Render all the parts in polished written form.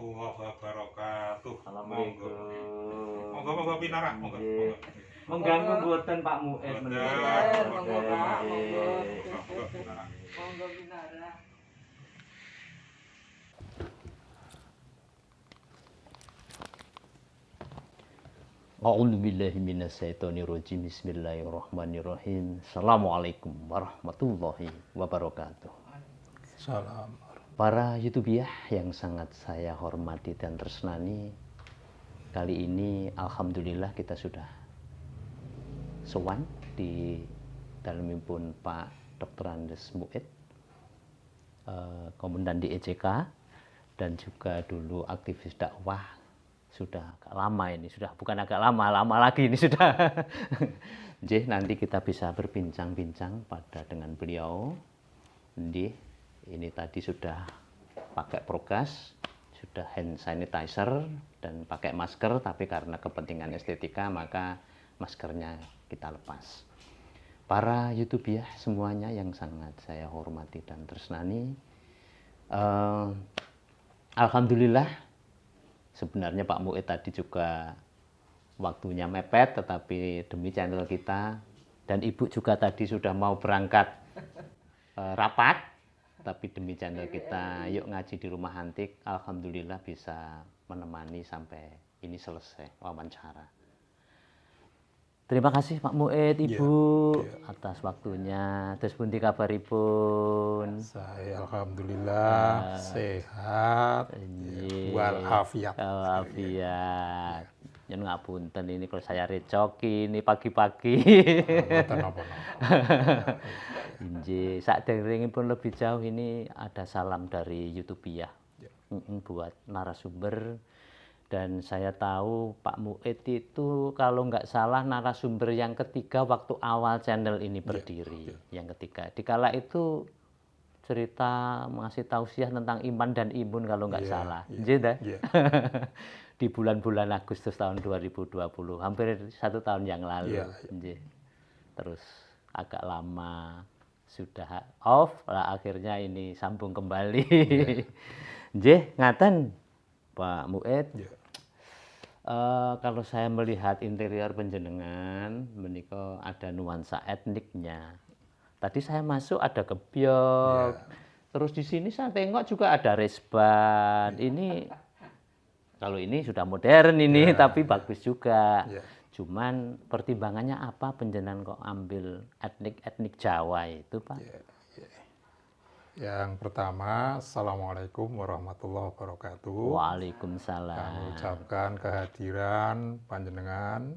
warahmatullahi wabarakatuh. Assalamualaikum. Monggo pinarak, monggo. Nggih. Mengganggu mboten Pak Muid menika. Monggo Pak, monggo. Monggo pinarak. Monggo binara. A'udzu billahi minasyaitonir rajim. Bismillahirrahmanirrahim. Assalamualaikum warahmatullahi wabarakatuh. Salam. Para YouTubiah yang sangat saya hormati dan tresnani, kali ini alhamdulillah kita sudah sowan di dalemipun Pak Dr. Andes Muid, komandan di EJK, dan juga dulu aktivis dakwah. Sudah agak lama ini, sudah bukan agak lama, lama lagi ini sudah. Jadi nanti kita bisa berbincang-bincang pada dengan beliau. Ini tadi sudah pakai prokes, sudah hand sanitizer dan pakai masker, tapi karena kepentingan estetika maka maskernya kita lepas. Para YouTubiah semuanya yang sangat saya hormati dan tresnani, alhamdulillah. Sebenarnya Pak Muid tadi juga waktunya mepet, tetapi demi channel kita, dan Ibu juga tadi sudah mau berangkat rapat, tapi demi channel kita, yuk ngaji di rumah antik, alhamdulillah bisa menemani sampai ini selesai wawancara. Terima kasih Pak Muid, Ibu, atas waktunya. Terus pundi kabaripun? Saya alhamdulillah sehat walafiat. Walafiat. Yen ngapunten ini kalau saya recoki ini pagi-pagi. Mboten napa-napa. Injih, saderengipun lebih jauh ini ada salam dari YouTubiah. Buat narasumber. Dan saya tahu Pak Muid itu kalau nggak salah narasumber yang ketiga waktu awal channel ini berdiri. Yang ketiga. Dikala itu cerita ngasih tausiah tentang iman dan imun kalau nggak salah. Di bulan-bulan Agustus tahun 2020. Hampir 1 tahun yang lalu. Terus agak lama sudah off. Lah akhirnya ini sambung kembali. Ngaten Pak Muid. Kalau saya melihat interior penjenengan, menika ada nuansa etniknya. Tadi saya masuk ada gebyok, terus di sini saya tengok juga ada resban. Ini kalau ini sudah modern ini, tapi bagus juga. Cuman pertimbangannya apa penjenengan kok ambil etnik Jawa itu, Pak? Yang pertama, Assalamualaikum warahmatullahi wabarakatuh. Waalaikumsalam. Kami ucapkan kehadiran panjenengan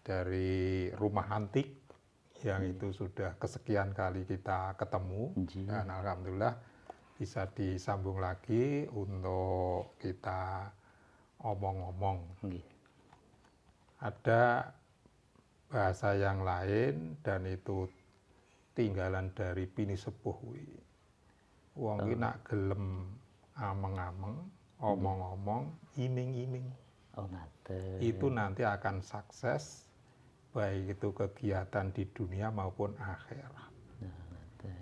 dari rumah antik yang itu sudah kesekian kali kita ketemu. Dan alhamdulillah bisa disambung lagi untuk kita omong-omong. Ada bahasa yang lain dan itu tinggalan dari Pini Sepuh. Wong ki nak gelem ameng-ameng, omong-omong, iming-iming. Itu nanti akan sukses, baik itu kegiatan di dunia maupun akhirat.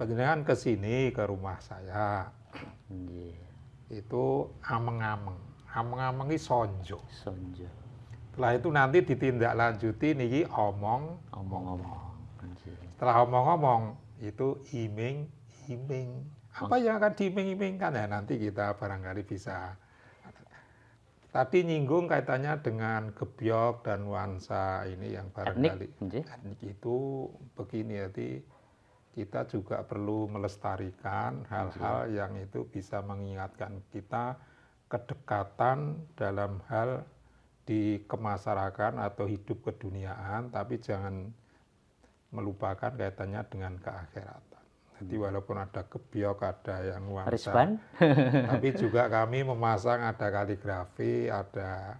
Panjenengan ke sini ke rumah saya, itu ameng-ameng. Ameng-ameng itu sonjo. Setelah itu nanti ditindaklanjuti niki omong-omong. Setelah omong-omong itu iming-iming. Apa yang akan diiming-imingkan ya nanti kita barangkali bisa. Tadi nyinggung kaitannya dengan gebyok dan nuansa ini yang barangkali etnik itu begini, jadi kita juga perlu melestarikan hal-hal yang itu bisa mengingatkan kita kedekatan dalam hal di kemasyarakatan atau hidup keduniaan, tapi jangan melupakan kaitannya dengan keakhiratan. Jadi walaupun ada gebyok, ada yang nuansa, tapi juga kami memasang ada kaligrafi, ada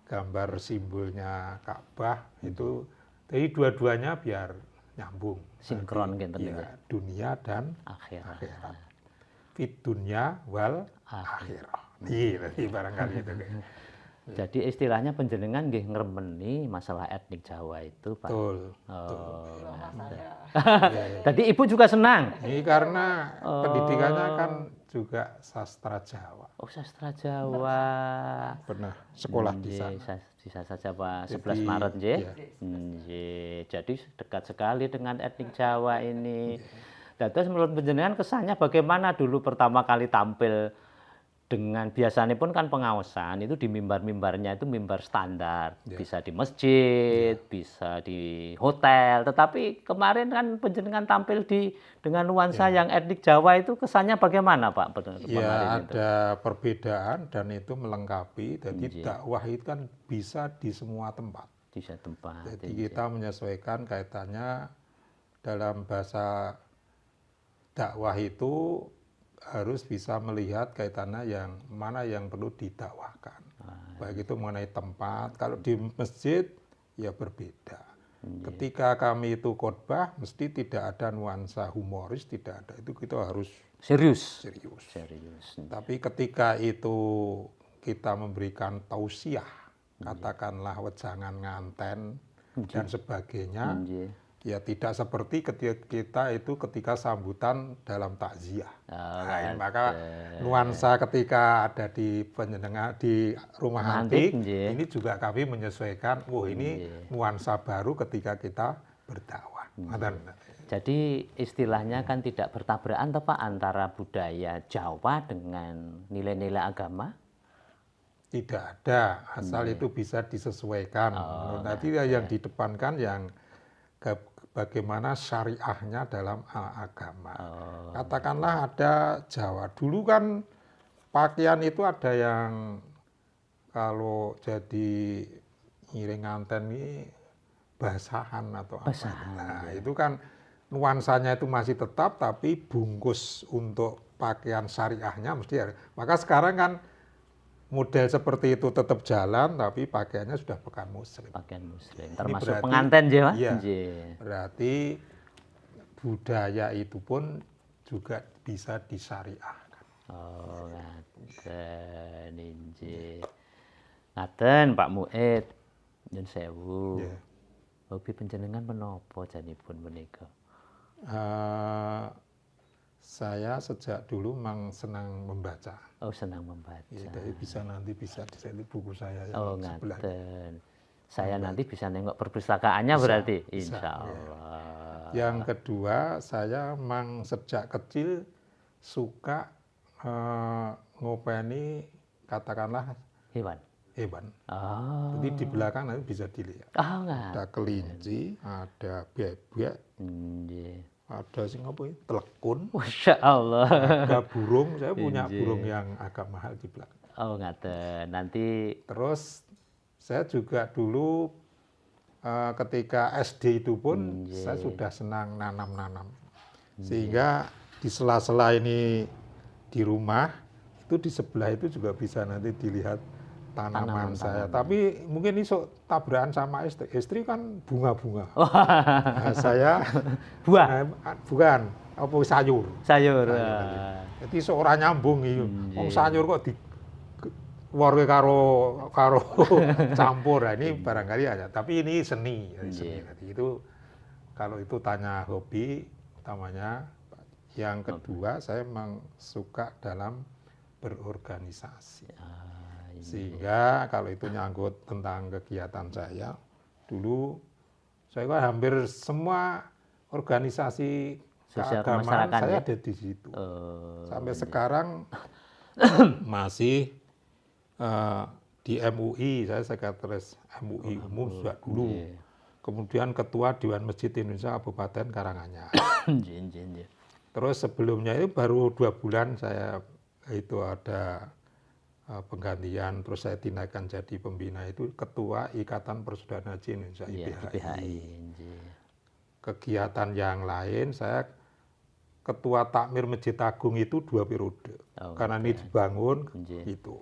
gambar simbolnya Ka'bah itu. Jadi dua-duanya biar nyambung. Sinkron gitu ya, dunia dan akhirat. Fit dunya wal akhirah. Iya, barangkali itu. Jadi istilahnya penjenengan nggih ngremeni masalah etnik Jawa itu, Pak. Betul. Tadi Ibu juga senang. Ini karena pendidikannya kan juga sastra Jawa. Oh, sastra Jawa. Pernah sekolah di sana. Bisa saja Pak, Jadi, 11 Maret nggih. iya. Nggih. Jadi dekat sekali dengan etnik Jawa ini. Terus menurut panjenengan kesannya bagaimana dulu pertama kali tampil dengan biasanya pun kan pengaosan itu di mimbar-mimbarnya itu mimbar standar, bisa di masjid, bisa di hotel. Tetapi kemarin kan panjenengan tampil dengan nuansa yang etnik Jawa itu kesannya bagaimana Pak? Ya ada perbedaan dan itu melengkapi. Jadi dakwah itu kan bisa di semua tempat. Di semua tempat. Jadi kita menyesuaikan kaitannya dalam bahasa dakwah itu harus bisa melihat kaitannya yang mana yang perlu didakwahkan. Baik itu mengenai tempat, kalau di masjid ya berbeda. Ketika kami itu khotbah mesti tidak ada nuansa humoris, tidak ada. Itu kita harus serius. Tapi ketika itu kita memberikan tausiah, katakanlah wejangan nganten dan sebagainya, ya tidak seperti ketika sambutan dalam takziah. Maka nuansa ketika ada di rumah antik ini juga kami menyesuaikan. Ini nuansa baru ketika kita berdakwah. Jadi istilahnya kan tidak bertabrakan Pak antara budaya Jawa dengan nilai-nilai agama? Tidak ada, asal itu bisa disesuaikan. Nanti yang didepankan yang bagaimana syariahnya dalam agama. Katakanlah ada Jawa. Dulu kan pakaian itu ada yang kalau jadi ngiring nganten ini basahan atau apa. Nah, itu kan nuansanya itu masih tetap, tapi bungkus untuk pakaian syariahnya mesti ada. Maka sekarang kan model seperti itu tetap jalan, tapi pakaiannya sudah pakaian muslim. Pakaian muslim, termasuk pengantin ya, Pak? Iya, berarti budaya itu pun juga bisa disyariahkan. Oh, ngaten, injih. Ngaten Pak Muid, nyun sewu. Hobi panjenengan menapa janipun menika? Saya sejak dulu memang senang membaca. Oh, senang membaca. Ya, bisa di buku saya yang oh, sebelah. Saya nanti bisa nengok perpustakaannya berarti, insya Allah. Ya. Yang kedua, saya memang sejak kecil suka ngopeni katakanlah hewan. Oh. Jadi di belakang nanti bisa dilihat. Oh, ada kelinci, ada bebek. Ada sing apa ya? Telekun. Masya Allah. Ada burung, saya punya burung yang agak mahal di belakang. Oh, ngaten. Nanti terus saya juga dulu ketika SD itu pun saya sudah senang nanam-nanam. Sehingga di sela-sela ini di rumah, itu di sebelah itu juga bisa nanti dilihat tanaman saya. Tapi mungkin ini tabrakan sama istri. Istri kan bunga-bunga. Nah, saya bukan apa sayur. Jadi seorang nyambung itu. Sayur kok di keluarga karo campur. Nah, ini barangkali aja. Tapi ini seni. Jadi itu kalau itu tanya hobi utamanya. Yang kedua saya memang suka dalam berorganisasi. Sehingga kalau itu nyangkut tentang kegiatan saya, dulu saya kan hampir semua organisasi keagamaan saya ada di situ. Sampai sekarang masih di MUI, saya sekretaris MUI umum sejak dulu. Kemudian ketua Dewan Masjid Indonesia Kabupaten Karanganyar. Terus sebelumnya itu baru 2 bulan saya itu ada penggantian, terus saya tindakan jadi pembina itu ketua Ikatan Persaudaraan Haji Indonesia IPHI. Kegiatan yang lain saya ketua takmir Masjid Agung itu 2 periode karena ini dibangun itu.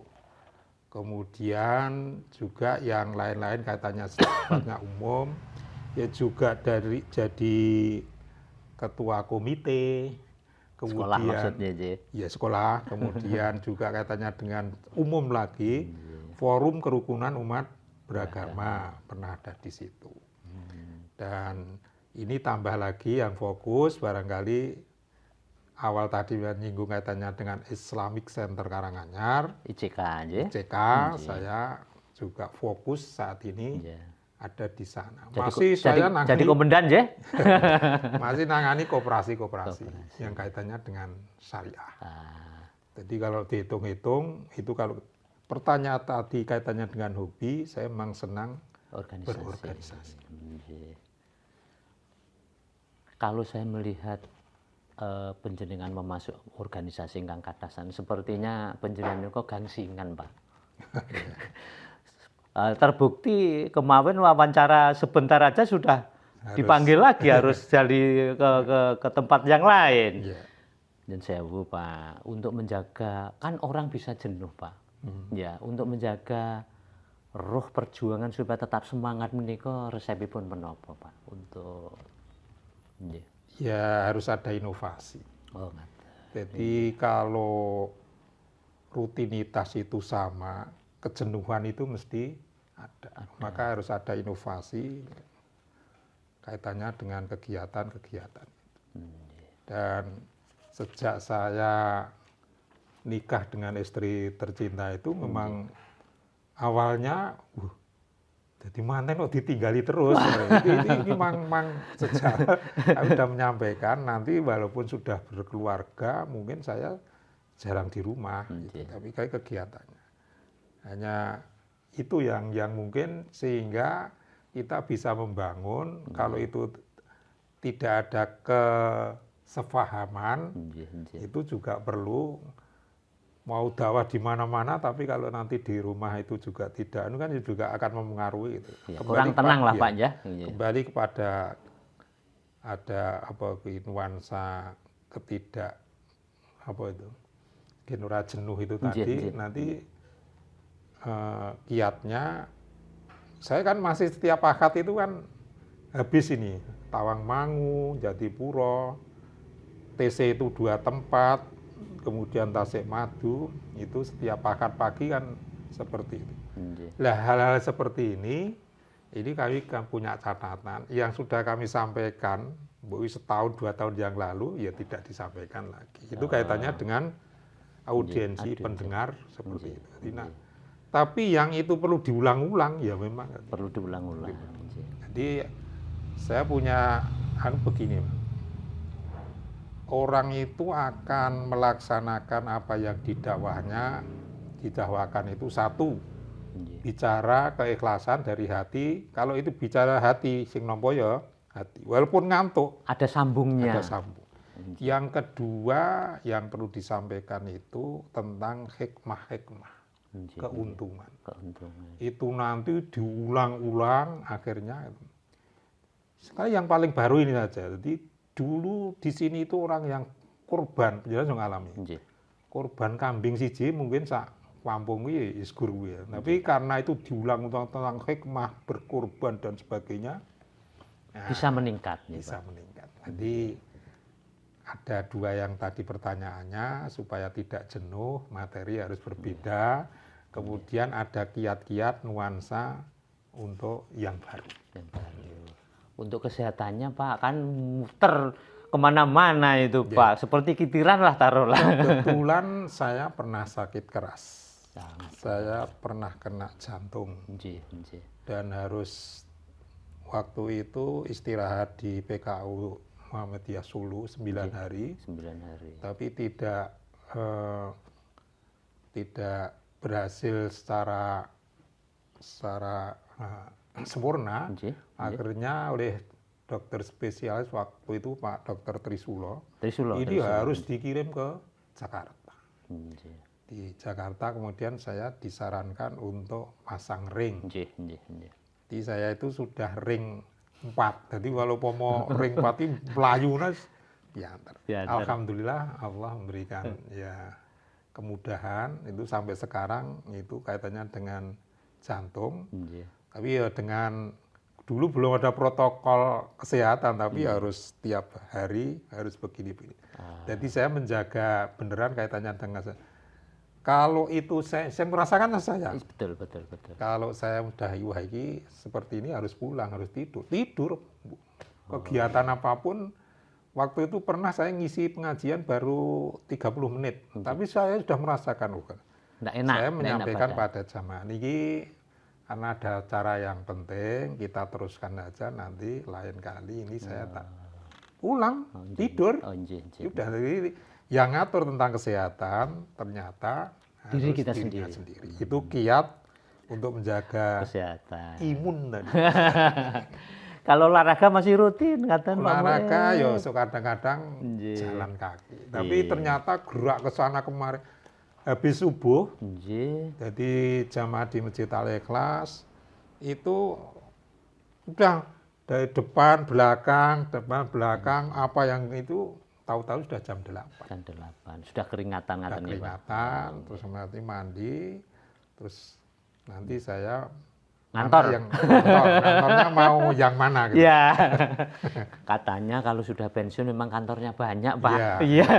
Kemudian juga yang lain-lain kaitannya sifatnya umum, ya juga jadi ketua komite. Kemudian, sekolah maksudnya, ya sekolah, kemudian juga kaitannya dengan umum lagi, forum kerukunan umat beragama pernah ada di situ. Dan ini tambah lagi yang fokus barangkali awal tadi menyinggung kaitannya dengan Islamic Center Karanganyar, ICK aja. ICK, saya juga fokus saat ini Iya. ada di sana. Jadi, Saya jadi komandan ya? masih nangani koperasi-koperasi yang kaitannya dengan syariah. Jadi kalau dihitung-hitung, itu kalau pertanyaan tadi kaitannya dengan hobi, saya memang senang berorganisasi. Kalau saya melihat penjenengan memasuk organisasi ingkang katasan, sepertinya penjenengan kok gangsingan, Pak. Terbukti kemarin wawancara sebentar aja sudah dipanggil lagi harus jadi ke tempat yang lain. Yeah. Dan sewu Pak, untuk menjaga, kan orang bisa jenuh Pak. Ya, untuk menjaga roh perjuangan supaya tetap semangat menika resepipun menapa Pak untuk ya harus ada inovasi. Oh, jadi kalau rutinitas itu sama, kejenuhan itu mesti ada. Maka harus ada inovasi kaitannya dengan kegiatan-kegiatan. Dan sejak saya nikah dengan istri tercinta itu memang awalnya jadi manten kok ditinggali terus. ini memang sejak kami sudah menyampaikan nanti walaupun sudah berkeluarga mungkin saya jarang di rumah gitu, tapi kayak kegiatannya hanya itu yang mungkin sehingga kita bisa membangun kalau itu tidak ada kesepahaman itu juga perlu mau dakwah di mana-mana tapi kalau nanti di rumah itu juga tidak itu kan juga akan mempengaruhi itu. Ya, kurang tenang lah Pak ya. Kembali kepada ada nuansa genera jenuh itu tadi nanti kiatnya saya kan masih setiap akad itu kan habis ini Tawangmangu, Jatipuro, TC itu 2 tempat, kemudian Tasikmadu itu setiap akad pagi kan seperti itu. Nah hal-hal seperti ini kami kan punya catatan yang sudah kami sampaikan setahun 2 tahun yang lalu ya tidak disampaikan lagi. Itu kaitannya dengan audiensi pendengar seperti itu. Nah, tapi yang itu perlu diulang-ulang ya memang perlu diulang-ulang. Jadi saya punya begini, orang itu akan melaksanakan apa yang didakwakan itu satu bicara keikhlasan dari hati. Kalau itu bicara hati sing nampa ya hati walaupun ngantuk ada sambungnya. Ada sambung. Yang kedua yang perlu disampaikan itu tentang hikmah keuntungan. Itu nanti diulang-ulang akhirnya sekali yang paling baru ini saja. Jadi dulu di sini itu orang yang korban, jelas yang alami. Korban kambing siji mungkin sak kampung kuwi isgur kuwi. Tapi karena itu diulang-ulang tentang hikmah, berkorban dan sebagainya, bisa meningkat. Bisa meningkat. Jadi ada 2 yang tadi pertanyaannya supaya tidak jenuh, materi harus berbeda. Kemudian ada kiat-kiat nuansa untuk yang baru. Untuk kesehatannya Pak kan muter kemana-mana itu Pak, seperti kitiran lah taruhlah. Kebetulan saya pernah sakit keras, saya pernah kena jantung dan harus waktu itu istirahat di PKU Muhammadiyah Sulu 9 hari. Tapi tidak berhasil secara sempurna. Akhirnya oleh dokter spesialis waktu itu Pak Dr. Trisulo ini harus dikirim ke Jakarta. Di Jakarta kemudian saya disarankan untuk pasang ring. Jadi saya itu sudah ring 4. Jadi kalau mau ring 4 ini pelayunas ya. Alhamdulillah Allah memberikan ya kemudahan itu sampai sekarang itu kaitannya dengan jantung. Tapi ya dengan dulu belum ada protokol kesehatan tapi harus tiap hari harus begini-begini. Jadi saya menjaga beneran kaitannya dengan kalau itu saya merasakan saya. Betul. Kalau saya udah seperti ini harus pulang, harus tidur. Kegiatan apapun waktu itu pernah saya ngisi pengajian baru 30 menit, tapi saya sudah merasakan bukan. Nggak enak. Saya nggak menyampaikan enak badan. pada jamaah ini karena ada acara yang penting, kita teruskan aja nanti lain kali ini saya tak pulang tidur. Sudah jadi yang ngatur tentang kesehatan ternyata diri harus kita dirinya sendiri. Itu kiat untuk menjaga Kesehatan. imun tadi. Kalau olahraga masih rutin kata Olahraga ya kadang-kadang Nggih. jalan kaki. Tapi Iya. ternyata gerak ke sana kemari habis subuh. Nggih. Jadi jamaah di Masjid Al-Ikhlas itu udah dari depan belakang apa yang itu tahu-tahu sudah jam 8. Jam 8. Sudah keringatan Sudah ngaten ya, Pak. keringatan, terus nanti mandi, terus nanti saya Ngantor. Kantornya mau yang mana gitu. Iya. Katanya kalau sudah pensiun memang kantornya banyak, Pak. Iya. Iya.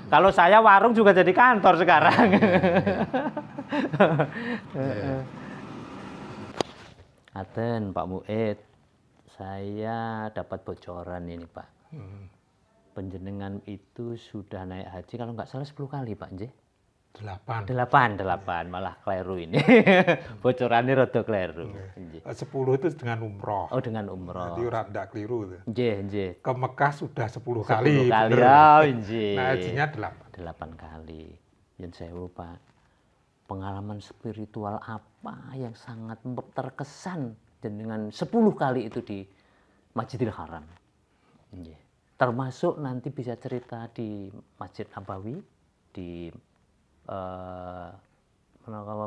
Kalau saya warung juga jadi kantor sekarang. Aten, Pak Muid. Saya dapat bocoran ini, Pak. Penjenengan itu sudah naik haji kalau nggak salah 10 kali, Pak, nggih? 8. 8 malah keliru ini. Bocorannya rada keliru. Nggih. 10 itu dengan umroh. Oh, dengan umroh. Jadi ora ndak keliru tuh. Nggih. Ke Mekah sudah 10 10 kali. kali. bener. Oh, nggih. Nah, hajinya 8. 8 kali. Yen sewu, Pak. Pengalaman spiritual apa yang sangat terkesan dengan 10 kali itu di Masjidil Haram? Nggih. Termasuk nanti bisa cerita di Masjid Nabawi, di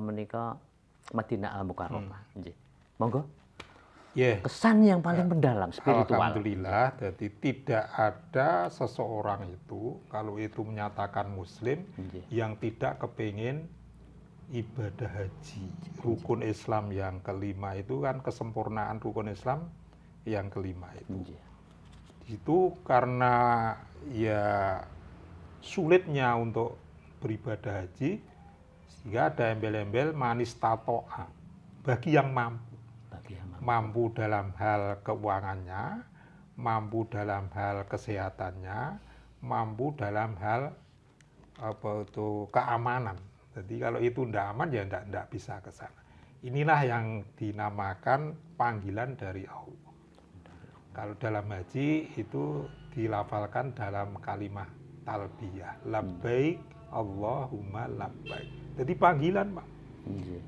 menika Madinah Al-Mukarramah. Nggih. Monggo. Yeah. Kesan yang paling mendalam spiritual. Alhamdulillah, jadi tidak ada seseorang itu kalau itu menyatakan Muslim yang tidak kepingin ibadah haji. Rukun Islam yang kelima itu kan kesempurnaan rukun Islam yang kelima itu. Itu karena ya sulitnya untuk beribadah haji sehingga ada embel-embel manis tato'a bagi yang mampu dalam hal keuangannya, mampu dalam hal kesehatannya, mampu dalam hal keamanan. Jadi kalau itu tidak aman ya tidak bisa ke sana. Inilah yang dinamakan panggilan dari Allah. Kalau dalam haji itu dilafalkan dalam kalimat talbiyah, labbaik Allahumma labbaik. Jadi panggilan, Pak.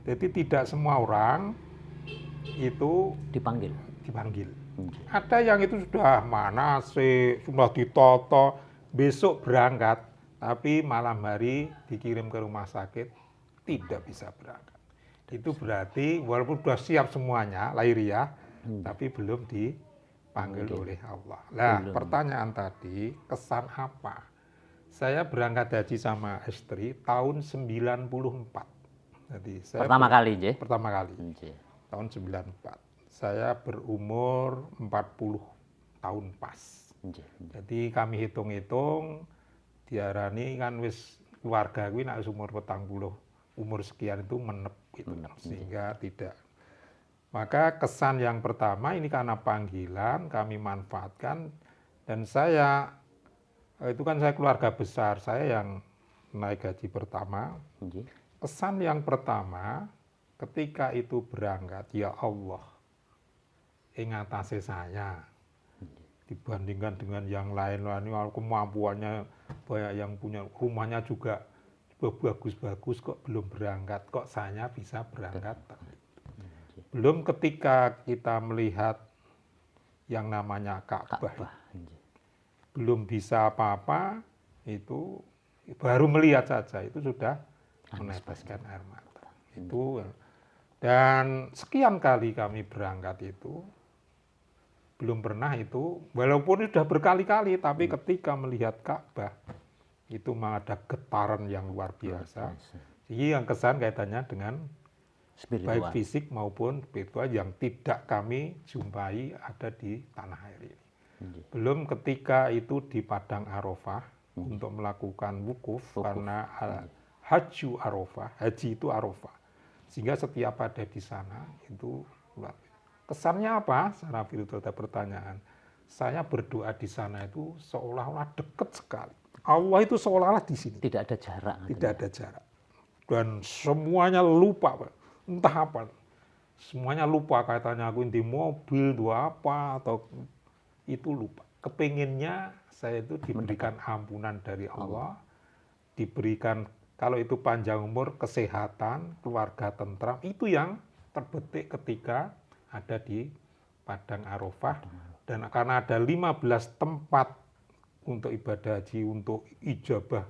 Jadi tidak semua orang itu dipanggil. Ada yang itu sudah manasik, sudah ditoto, besok berangkat, tapi malam hari dikirim ke rumah sakit, tidak bisa berangkat. Itu berarti walaupun sudah siap semuanya, lahiriah, tapi belum dipanggil oleh Allah. Nah, pertanyaan tadi, kesan apa? Saya berangkat haji sama istri tahun 94. Jadi saya pertama kali, nggih? Pertama kali. Tahun 94. Saya berumur 40 tahun pas. Jadi kami hitung-hitung, diarani kan wis keluarga kuwi nek umur 40, umur sekian itu menep gitu. Sehingga tidak. Maka kesan yang pertama ini karena panggilan kami manfaatkan dan saya itu kan saya keluarga besar, saya yang naik haji pertama. Kesan yang pertama ketika itu berangkat, ya Allah, ingatasi saya dibandingkan dengan yang lain-lain, kemampuannya banyak yang punya, rumahnya juga bagus-bagus kok belum berangkat, kok saya bisa berangkat. Belum ketika kita melihat yang namanya Ka'bah. Belum bisa apa-apa, itu baru melihat saja itu sudah meneteskan air mata. Itu dan sekian kali kami berangkat itu belum pernah itu, walaupun sudah berkali-kali, tapi ketika melihat Ka'bah itu ada getaran yang luar biasa. Jadi yang kesan kaitannya dengan spiritual, baik fisik maupun spiritual yang tidak kami jumpai ada di tanah air ini. Belum ketika itu di Padang Arafah untuk melakukan wukuf karena Haju Arafah, haji itu Arafah. Sehingga setiap ada di sana itu kesannya apa? Secara virtual ada pertanyaan. saya berdoa di sana itu seolah-olah dekat sekali. Allah itu seolah-olah di sini. Tidak ada jarak. Tidak ada jarak. Dan semuanya lupa, Pak. Entah apa. Semuanya lupa kaitannya aku di mobil, itu apa, atau itu lupa. Kepinginnya saya itu diberikan ampunan dari Allah, diberikan kalau itu panjang umur, kesehatan, keluarga tentram, itu yang terbetik ketika ada di Padang Arafah. Dan karena ada 15 tempat untuk ibadah haji, untuk ijabah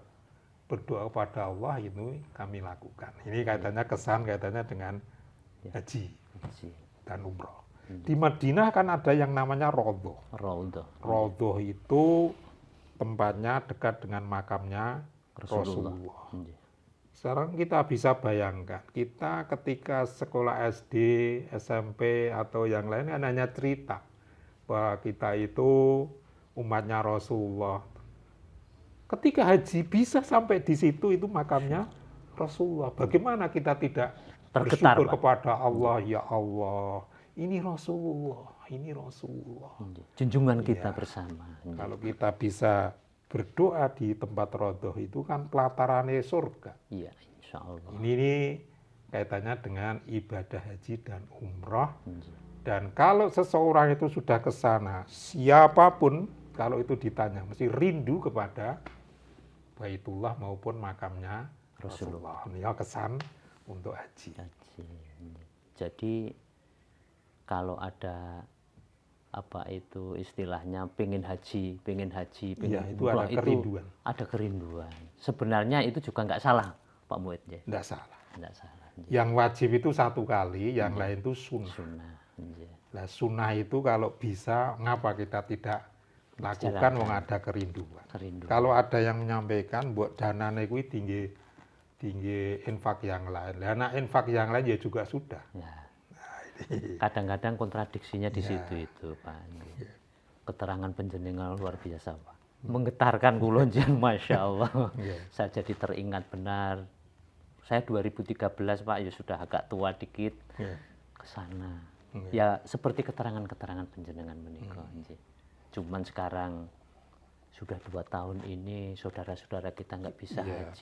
berdoa kepada Allah, itu kami lakukan. Ini kaitannya kaitannya dengan haji dan umroh. Di Madinah kan ada yang namanya Raudhah. Raudhah itu tempatnya dekat dengan makamnya Rasulullah. Sekarang kita bisa bayangkan, kita ketika sekolah SD, SMP, atau yang lain kan hanya cerita bahwa kita itu umatnya Rasulullah. Ketika haji bisa sampai di situ, itu makamnya Rasulullah. Bagaimana kita tidak bersyukur kepada Allah, ya Allah, ini Rasulullah, ini Rasulullah. Junjungan kita bersama. Kalau kita bisa berdoa di tempat Raudhah itu kan pelatarannya surga. Iya, insya Allah. Ini kaitannya dengan ibadah haji dan umrah. Dan kalau seseorang itu sudah ke sana, siapapun kalau itu ditanya mesti rindu kepada Baitullah maupun makamnya Rasulullah. Ini kesan untuk haji. Jadi kalau ada apa itu istilahnya pengen haji, ya, itu ada kerinduan. Ada kerinduan. Sebenarnya itu juga nggak salah, Pak Muid. Nggak salah. Nggak salah. Yang wajib itu satu kali, yang lain itu sunnah. Nah, sunnah itu kalau bisa, ngapa kita tidak lakukan wong ada kerinduan. Kalau ada yang menyampaikan buat dana kuwi tinggi infak yang lain. Nah, infak yang lain ya juga sudah. Ya. Kadang-kadang kontradiksinya di situ itu, Pak. Keterangan panjenengan luar biasa, Pak. Menggetarkan kula njen, Masya Allah. Saya jadi teringat benar. Saya 2013, Pak, ya sudah agak tua dikit ke sana. Ya seperti keterangan-keterangan panjenengan menika. Cuman sekarang sudah 2 tahun ini saudara-saudara kita nggak bisa haji.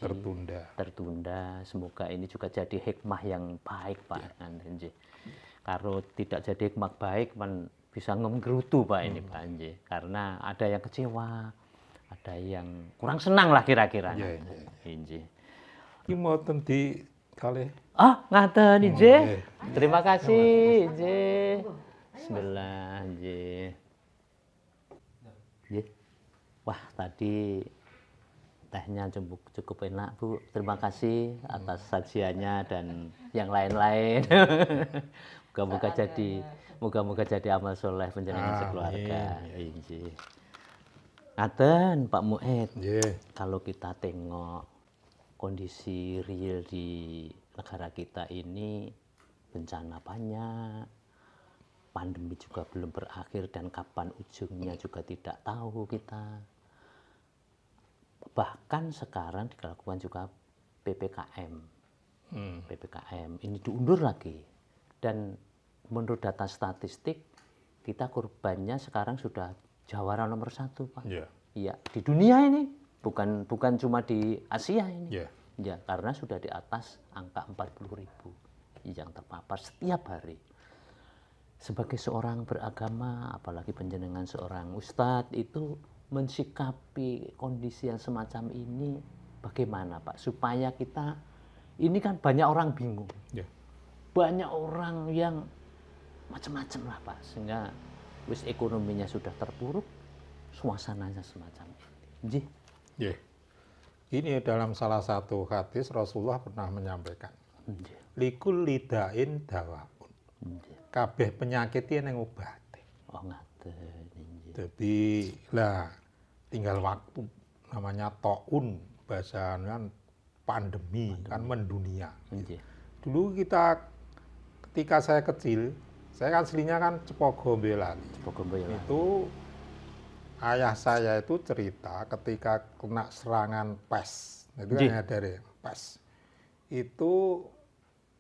Tertunda. Semoga ini juga jadi hikmah yang baik, Pak. Kalau tidak jadi hikmah baik, bisa ngenggerutu, Pak, ini, Pak. Karena ada yang kecewa, ada yang kurang senang lah kira-kira. Ini mau di kali. Ngaten injih. Terima kasih, injih. Bismillah, injih. Wah, tadi tehnya cukup enak, Bu. Terima kasih atas sajiannya dan yang lain-lain. Moga-moga jadi amal soleh panjenengan sekeluarga. Injih. Ngaten, Pak Muid. Kalau kita tengok kondisi real di negara kita ini, bencana banyak, pandemi juga belum berakhir dan kapan ujungnya juga tidak tahu kita. Bahkan sekarang dilakukan juga PPKM. PPKM ini diundur lagi. Dan menurut data statistik, kita korbannya sekarang sudah jawara nomor 1, Pak. Iya, di dunia ini. Bukan cuma di Asia ini. Ya, karena sudah di atas angka 40.000 yang terpapar setiap hari. Sebagai seorang beragama, apalagi panjenengan seorang ustadz, itu mensikapi kondisi yang semacam ini bagaimana, Pak? Supaya kita, ini kan banyak orang bingung. Banyak orang yang macam-macam lah, Pak. Sehingga ekonominya sudah terpuruk, suasananya semacam ini. Ini dalam salah satu hadis Rasulullah pernah menyampaikan. Likul lidain dawaun. Kabeh penyakit yang ngobate. Jadi lah tinggal waktu, namanya taun, bahasa kan pandemi, kan mendunia. Dulu ketika saya kecil, saya kan aslinya kan Cepogo Boyolali. Itu ayah saya itu cerita ketika kena serangan pes, itu kan dari pes. Itu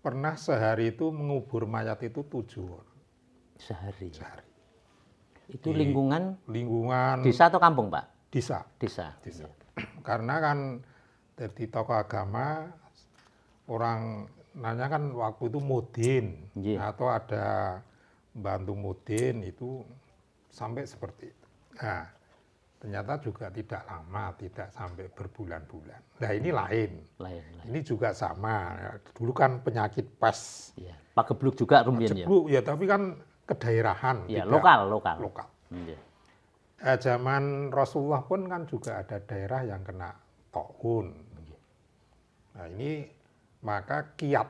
pernah sehari itu mengubur mayat itu 7 orang. Sehari. Itu lingkungan desa atau kampung, Pak? Desa. Desa. Karena kan dari tokoh agama orang nanya kan waktu itu mudin atau ada bantu mudin itu sampai seperti itu. Nah, ternyata juga tidak lama, tidak sampai berbulan-bulan. Nah ini lain. Ini juga sama. Dulu kan penyakit pes. Ya. Pagebluk juga rumian ya. Pagebluk ya, tapi kan kedaerahan. Ya, tidak lokal. Ya. Zaman Rasulullah pun kan juga ada daerah yang kena taun. Nah ini maka kiat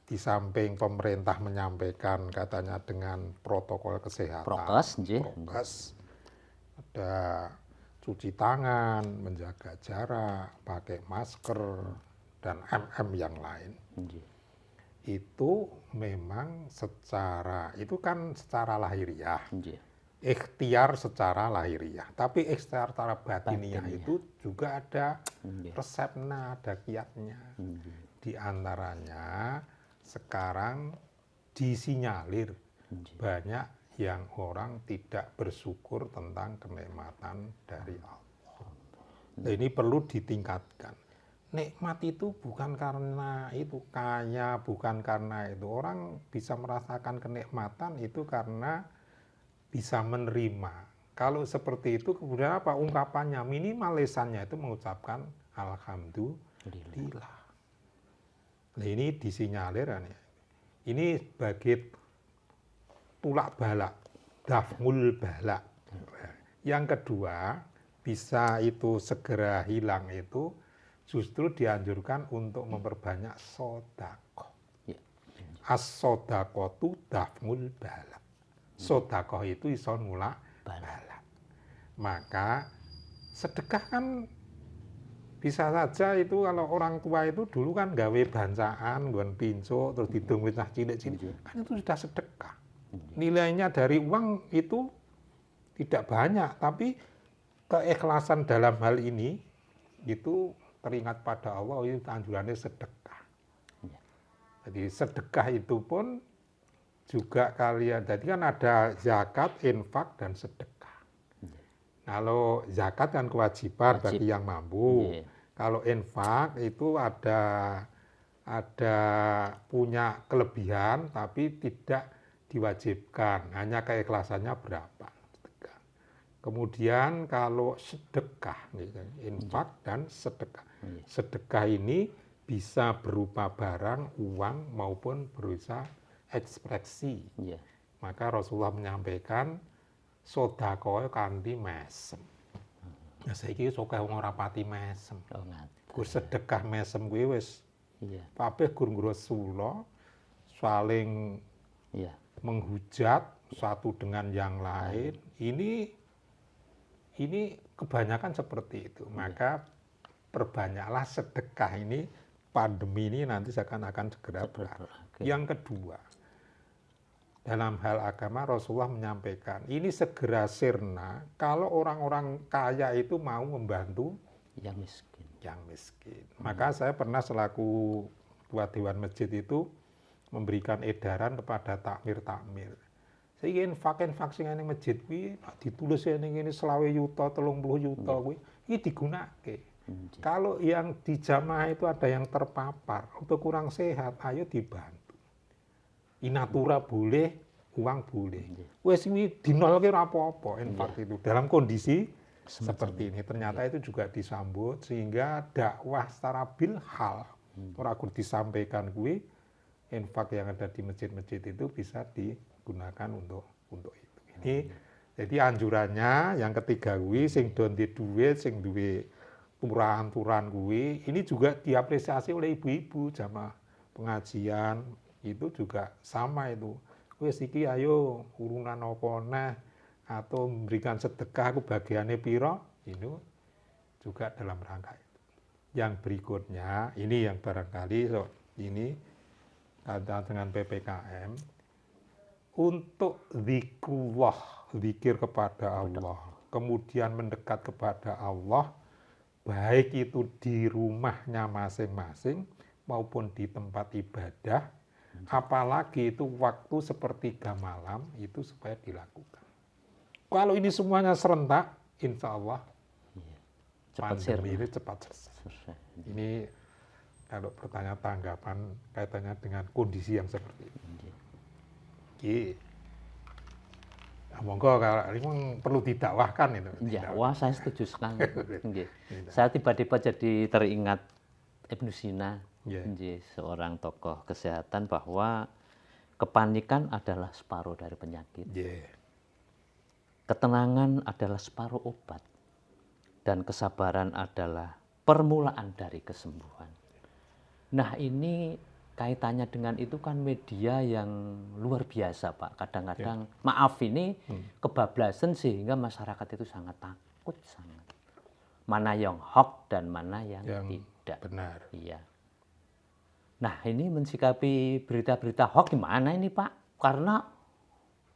di samping pemerintah menyampaikan katanya dengan protokol kesehatan. Prokes. Ada cuci tangan, menjaga jarak, pakai masker, dan yang lain. Itu memang itu kan secara lahiriah. Ikhtiar secara lahiriah. Tapi ikhtiar secara batiniah itu juga ada resepnya, ada kiatnya. Di antaranya sekarang disinyalir banyak yang orang tidak bersyukur tentang kenikmatan dari Allah. Nah, ini perlu ditingkatkan. Nikmat itu bukan karena itu kaya, bukan karena itu. Orang bisa merasakan kenikmatan itu karena bisa menerima. Kalau seperti itu kemudian apa ungkapannya? Minimal lisannya itu mengucapkan alhamdulillah. Nah, ini disinyalir kan ya. Ini sebagai tulak balak, dafmul balak. Yang kedua, bisa itu segera hilang itu justru dianjurkan untuk memperbanyak sedekah. As-sedaqatu dafmul balak. Sedekah itu iso nulak balak. Maka sedekah kan bisa saja itu kalau orang tua itu dulu kan gawe bancaan, nggon pincuk, terus didung wis cilik-cilik, kan itu sudah sedekah. Nilainya dari uang itu tidak banyak, tapi keikhlasan dalam hal ini itu teringat pada Allah, itu anjurannya sedekah. Jadi sedekah itu pun juga kalian, jadi kan ada zakat, infak, dan sedekah. Kalau zakat kan kewajiban bagi yang mampu. Kalau infak itu ada punya kelebihan tapi tidak diwajibkan, hanya keikhlasannya berapa. Sedekah. Kemudian kalau sedekah, infak dan sedekah. Sedekah ini bisa berupa barang, uang maupun berupa ekspresi. Maka Rasulullah menyampaikan sedekah kanthi mesem. Nah saiki sokeh wong ora pati mesem. Gur sedekah mesem kuwi wis kabeh gur ngrasula saling menghujat satu dengan yang lain. Ini kebanyakan seperti itu. Maka perbanyaklah sedekah ini, pandemi ini nanti akan segera berakhir. Yang kedua, dalam hal agama Rasulullah menyampaikan ini segera sirna kalau orang-orang kaya itu mau membantu yang miskin. Maka saya pernah selaku ketua Dewan Masjid itu memberikan edaran kepada takmir. Saya ingin vaksin yang masjid kuwi ditulis ini 20 juta, 30 juta kuwi iki digunakan. Kalau yang di jamaah itu ada yang terpapar atau kurang sehat, ayo dibantu. Inatura boleh, uang boleh. Wes ini dinolke ora apa-apa infak itu dalam kondisi seperti ini. Ternyata itu juga disambut sehingga dakwah secara bilhal ora kudu disampaikan kuwi infak yang ada di masjid-masjid itu bisa digunakan untuk itu. Ini jadi anjurannya yang ketiga kuwi sing do ndek dhuwit, sing duwe turahan-turahan kuwi ini juga diapresiasi oleh ibu-ibu jamaah pengajian. Itu juga sama itu. Wis iki ayo urunan apa neh atau memberikan sedekah aku bagiannya piro, itu juga dalam rangka itu. Yang berikutnya ini yang barangkali ini kaitan dengan PPKM untuk zikrullah, zikir kepada Allah, kemudian mendekat kepada Allah baik itu di rumahnya masing-masing maupun di tempat ibadah. Apalagi itu waktu sepertiga malam itu supaya dilakukan. kalau ini semuanya serentak, insya Allah Cepat pandemi sirna. ini cepat selesai. Ini kalau pertanyaan tanggapan kaitannya dengan kondisi yang seperti ini. Oke. Nah, monggo kalau ini memang perlu didakwahkan itu. Ya, wah saya setuju sekali. Nggih. Saya tiba-tiba jadi teringat Ibnu Sina, nggih, seorang tokoh kesehatan, bahwa kepanikan adalah separuh dari penyakit. Ketenangan adalah separuh obat. Dan kesabaran adalah permulaan dari kesembuhan. Nah, ini kaitannya dengan itu kan media yang luar biasa, Pak. Kadang-kadang maaf ini kebablasan sehingga masyarakat itu sangat takut sangat. Mana yang hoax dan mana yang tidak. Benar. Iya. Nah, ini mensikapi berita-berita hoax gimana ini, Pak? Karena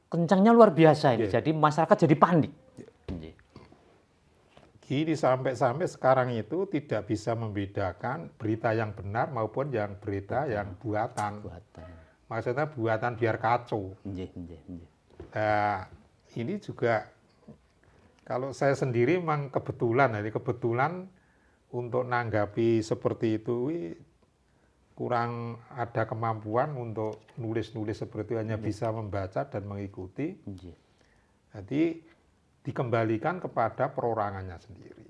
kencangnya luar biasa ini. Jadi masyarakat jadi panik. Gini, sampai sekarang itu tidak bisa membedakan berita yang benar maupun yang berita yang buatan. Maksudnya buatan biar kacau. Nah, ini juga kalau saya sendiri memang kebetulan untuk nanggapi seperti itu kurang ada kemampuan untuk nulis-nulis seperti itu, hanya bisa membaca dan mengikuti. Jadi dikembalikan kepada perorangannya sendiri.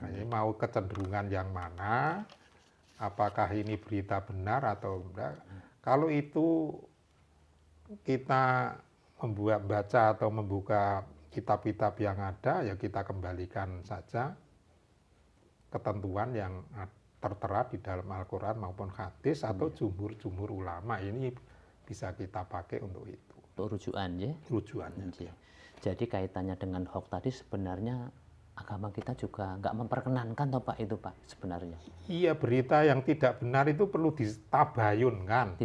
Ini mau kecenderungan yang mana, apakah ini berita benar atau enggak. Kalau itu kita baca atau membuka kitab-kitab yang ada, ya kita kembalikan saja ketentuan yang tertera di dalam Al-Quran maupun hadis atau jumhur ulama. Ini bisa kita pakai untuk itu. Untuk rujukan, ya? Rujukannya. Jadi kaitannya dengan hoax tadi sebenarnya agama kita juga nggak memperkenankan toh Pak itu Pak sebenarnya. Iya, berita yang tidak benar itu perlu ditabayunkan.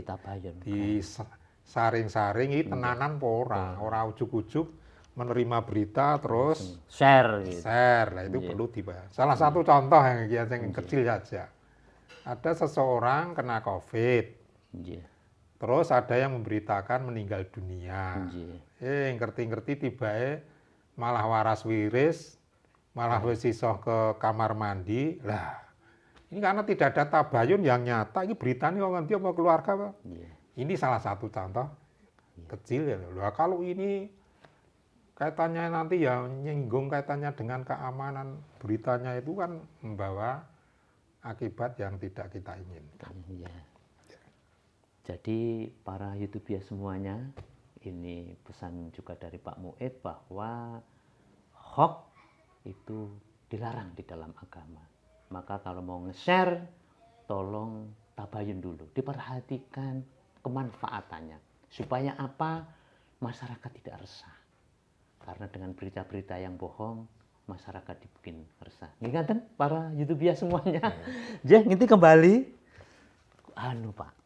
Disaring-saring ini tenanan pora. Orang ujuk-ujuk menerima berita terus share. Nah itu perlu dibahas. Salah satu contoh yang kecil saja. Ada seseorang kena COVID. Terus ada yang memberitakan meninggal dunia. Ngerti-ngerti tiba malah waras wiris, malah wis iso ke kamar mandi. Lah, ini karena tidak ada tabayun yang nyata. Ini berita ini nanti sama keluarga, Pak. Ini salah satu contoh kecil ya. Lah, kalau ini kaitannya nanti ya nyinggung kaitannya dengan keamanan beritanya itu kan membawa akibat yang tidak kita inginkan. Jadi para YouTuber semuanya, ini pesan juga dari Pak Mu'ed bahwa hoax itu dilarang di dalam agama. Maka kalau mau nge-share, tolong tabayun dulu, diperhatikan kemanfaatannya. Supaya apa? Masyarakat tidak resah. Karena dengan berita-berita yang bohong, masyarakat dibikin resah. Ingatkan para YouTuber semuanya. Jadi kembali, Pak.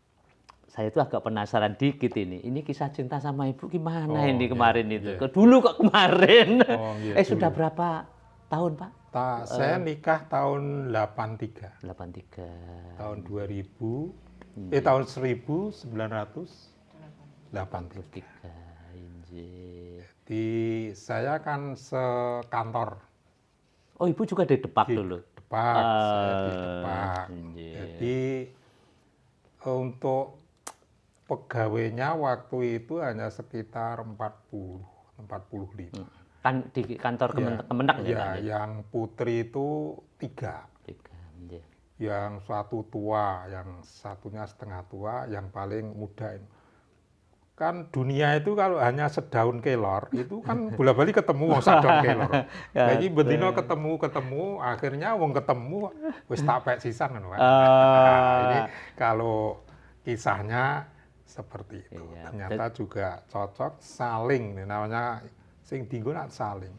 Saya itu agak penasaran dikit ini. Ini kisah cinta sama ibu gimana ini kemarin itu? Dulu kok kemarin? Sudah berapa tahun Pak? Saya nikah tahun 83. 83. Tahun 2000. Tahun 1983. Jadi saya kan sekantor. Oh, ibu juga di Depak dulu? Depak, saya di Depak. Jadi untuk pegawainya waktu itu hanya sekitar 45. Kan di kantor Kemendak ya? Yang putri itu 3. Yang satu tua, yang satunya setengah tua, yang paling muda. Kan dunia itu kalau hanya sedaun kelor, itu kan bolak-balik ketemu sedaun kelor. Lagi bedino ketemu, akhirnya wong ketemu, wis tak pek sisan kan. Ini kalau kisahnya seperti itu. Ternyata juga cocok, saling, namanya sing dinggo nak saling.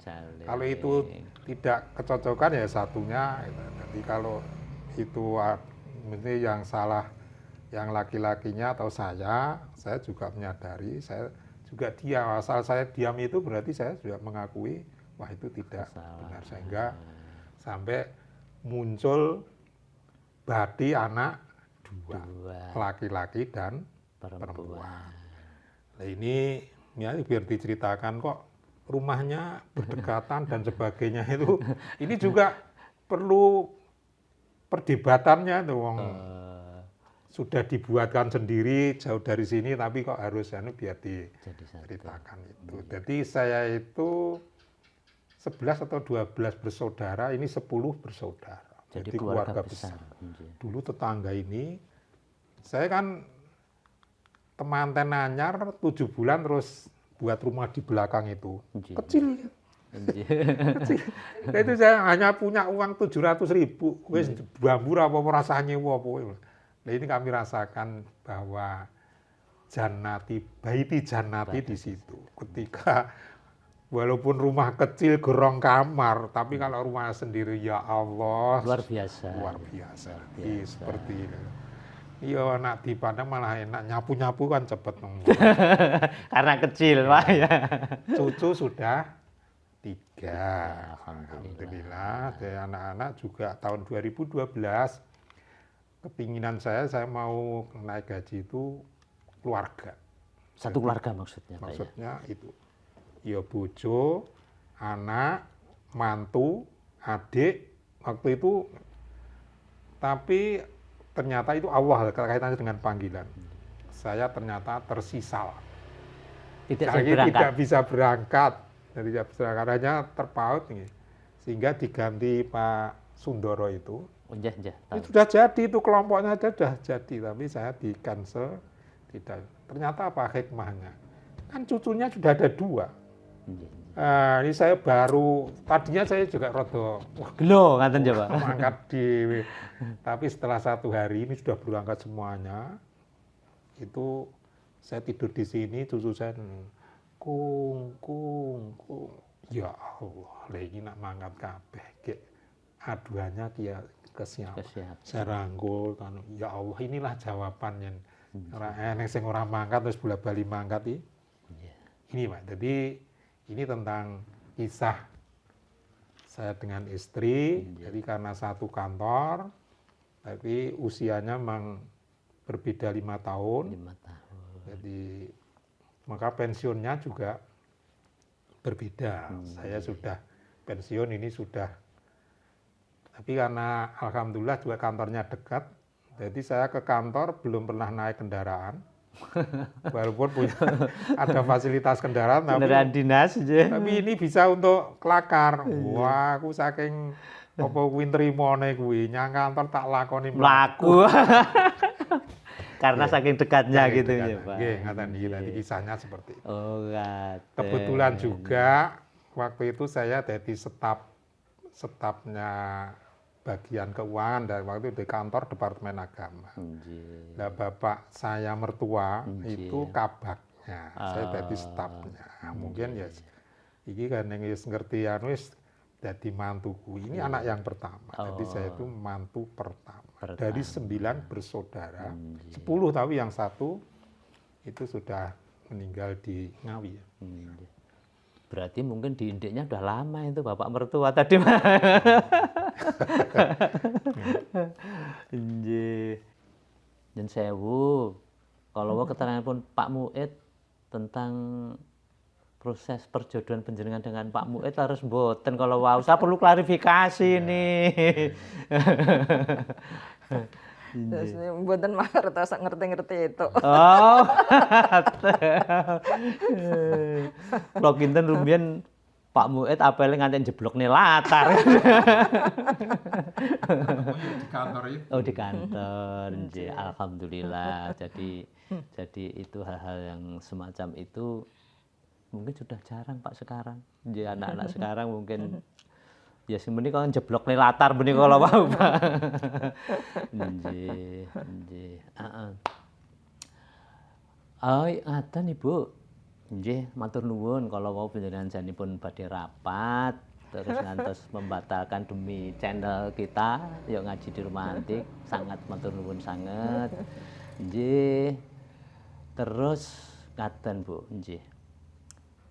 Kalau itu tidak kecocokan ya satunya. Jadi kalau itu mesti yang salah yang laki-lakinya atau saya juga menyadari, saya juga diam. Asal saya diam itu berarti saya juga mengakui wah itu tidak benar, sehingga sampai muncul berarti anak 2, laki-laki dan perempuan. Nah ini ya biar diceritakan kok rumahnya berdekatan dan sebagainya itu, ini juga perlu perdebatannya tuh, wong sudah dibuatkan sendiri jauh dari sini, tapi kok harus biar diceritakan itu. Jadi saya itu 11 atau 12 bersaudara, ini 10 bersaudara. Jadi keluarga besar. Dulu tetangga ini, saya kan temanten anyar 7 bulan terus buat rumah di belakang itu. Kecil. Kecil. Itu saya hanya punya uang 700.000. Wis bambu apa rasanya apa. Nah, ini kami rasakan bahwa baiti jannati di situ. Ketika walaupun rumah kecil gerong kamar, tapi kalau rumah sendiri ya Allah luar biasa. Luar biasa. Seperti itu. Iya, nak dipandang malah enak, nyapu-nyapu kan cepet. Karena kecil, Pak ya. Cucu sudah 3. Alhamdulillah. Dari anak-anak juga tahun 2012 kepinginan saya mau naik gaji itu keluarga. Satu keluarga maksudnya, Pak. Maksudnya itu. Ya bojo, anak, mantu, adik, waktu itu. Tapi ternyata itu Allah kaitannya dengan panggilan. Saya ternyata tersisa. Tidak bisa berangkat. Jadi tidak bisa berangkat, hanya terpaut nih. Sehingga diganti Pak Sundoro itu. Itu sudah jadi, itu kelompoknya aja sudah jadi, tapi saya di cancel. Tidak. Ternyata apa hikmahnya? Kan cucunya sudah ada 2. Ini saya baru, tadinya saya juga rada gelo ngaten ya Pak. Mangkat tapi setelah 1 hari ini sudah berangkat semuanya. Itu saya tidur di sini, cucu saya kung. Ya Allah, lagi nak mangkat kabeh gek aduannya dia kesiap. Saya rangkul kan, ya Allah inilah jawabannya. Nek sing ora mangkat terus bola-bali mangkat iki. Ini Pak, jadi ini tentang kisah saya dengan istri. Jadi karena satu kantor, tapi usianya memang berbeda 5 tahun. Jadi maka pensiunnya juga berbeda. Saya sudah pensiun ini sudah. Tapi karena alhamdulillah juga kantornya dekat, jadi saya ke kantor belum pernah naik kendaraan. Walaupun punya ada fasilitas kendaraan, dinas aja. Tapi ini bisa untuk kelakar. Wah, aku saking apa kuwi nrimone kuwi, nyang kantor tak lakoni mlaku. Karena saking dekatnya gitu ya, Pak. Nggih, ngaten iki tadi kisahnya seperti itu. Oh, kebetulan juga waktu itu saya jadi stafnya bagian keuangan dan waktu di kantor Departemen Agama. Nah, bapak saya mertua itu kabaknya, saya jadi stafnya. Mungkin ya, ini kan yang ngerti wis jadi mantuku. Ini anak yang pertama, jadi saya itu mantu pertama. Dari 9 bersaudara, 10 tapi yang 1 itu sudah meninggal di Ngawi. Berarti mungkin di indiknya udah lama itu bapak mertua tadi. Dan sewu, kalau keterangan pun Pak Muid tentang proses perjodohan panjenengan dengan Pak Muid harus mboten kalau wau. Saya perlu klarifikasi nih. Terus mboten mangertos ngerti-ngerti itu. Oh. Kalau kinten rumiyin Pak Muid apele nganten jeblokne latar. Di kantor itu. Oh, di kantor. Alhamdulillah. Jadi itu hal-hal yang semacam itu mungkin sudah jarang Pak sekarang. Jadi anak-anak sekarang mungkin ya sebenarnya kan jeblok nih latar benih kalau mau Pak. Nggih. Ngaten Ibu. Nggih, matur nuwun kalau mau panjenengan janipun badhe rapat terus ngantos membatalkan demi channel kita yuk ngaji di rumah antik, sangat matur nuwun sanget. Nggih. Terus ngaten Bu, nggih.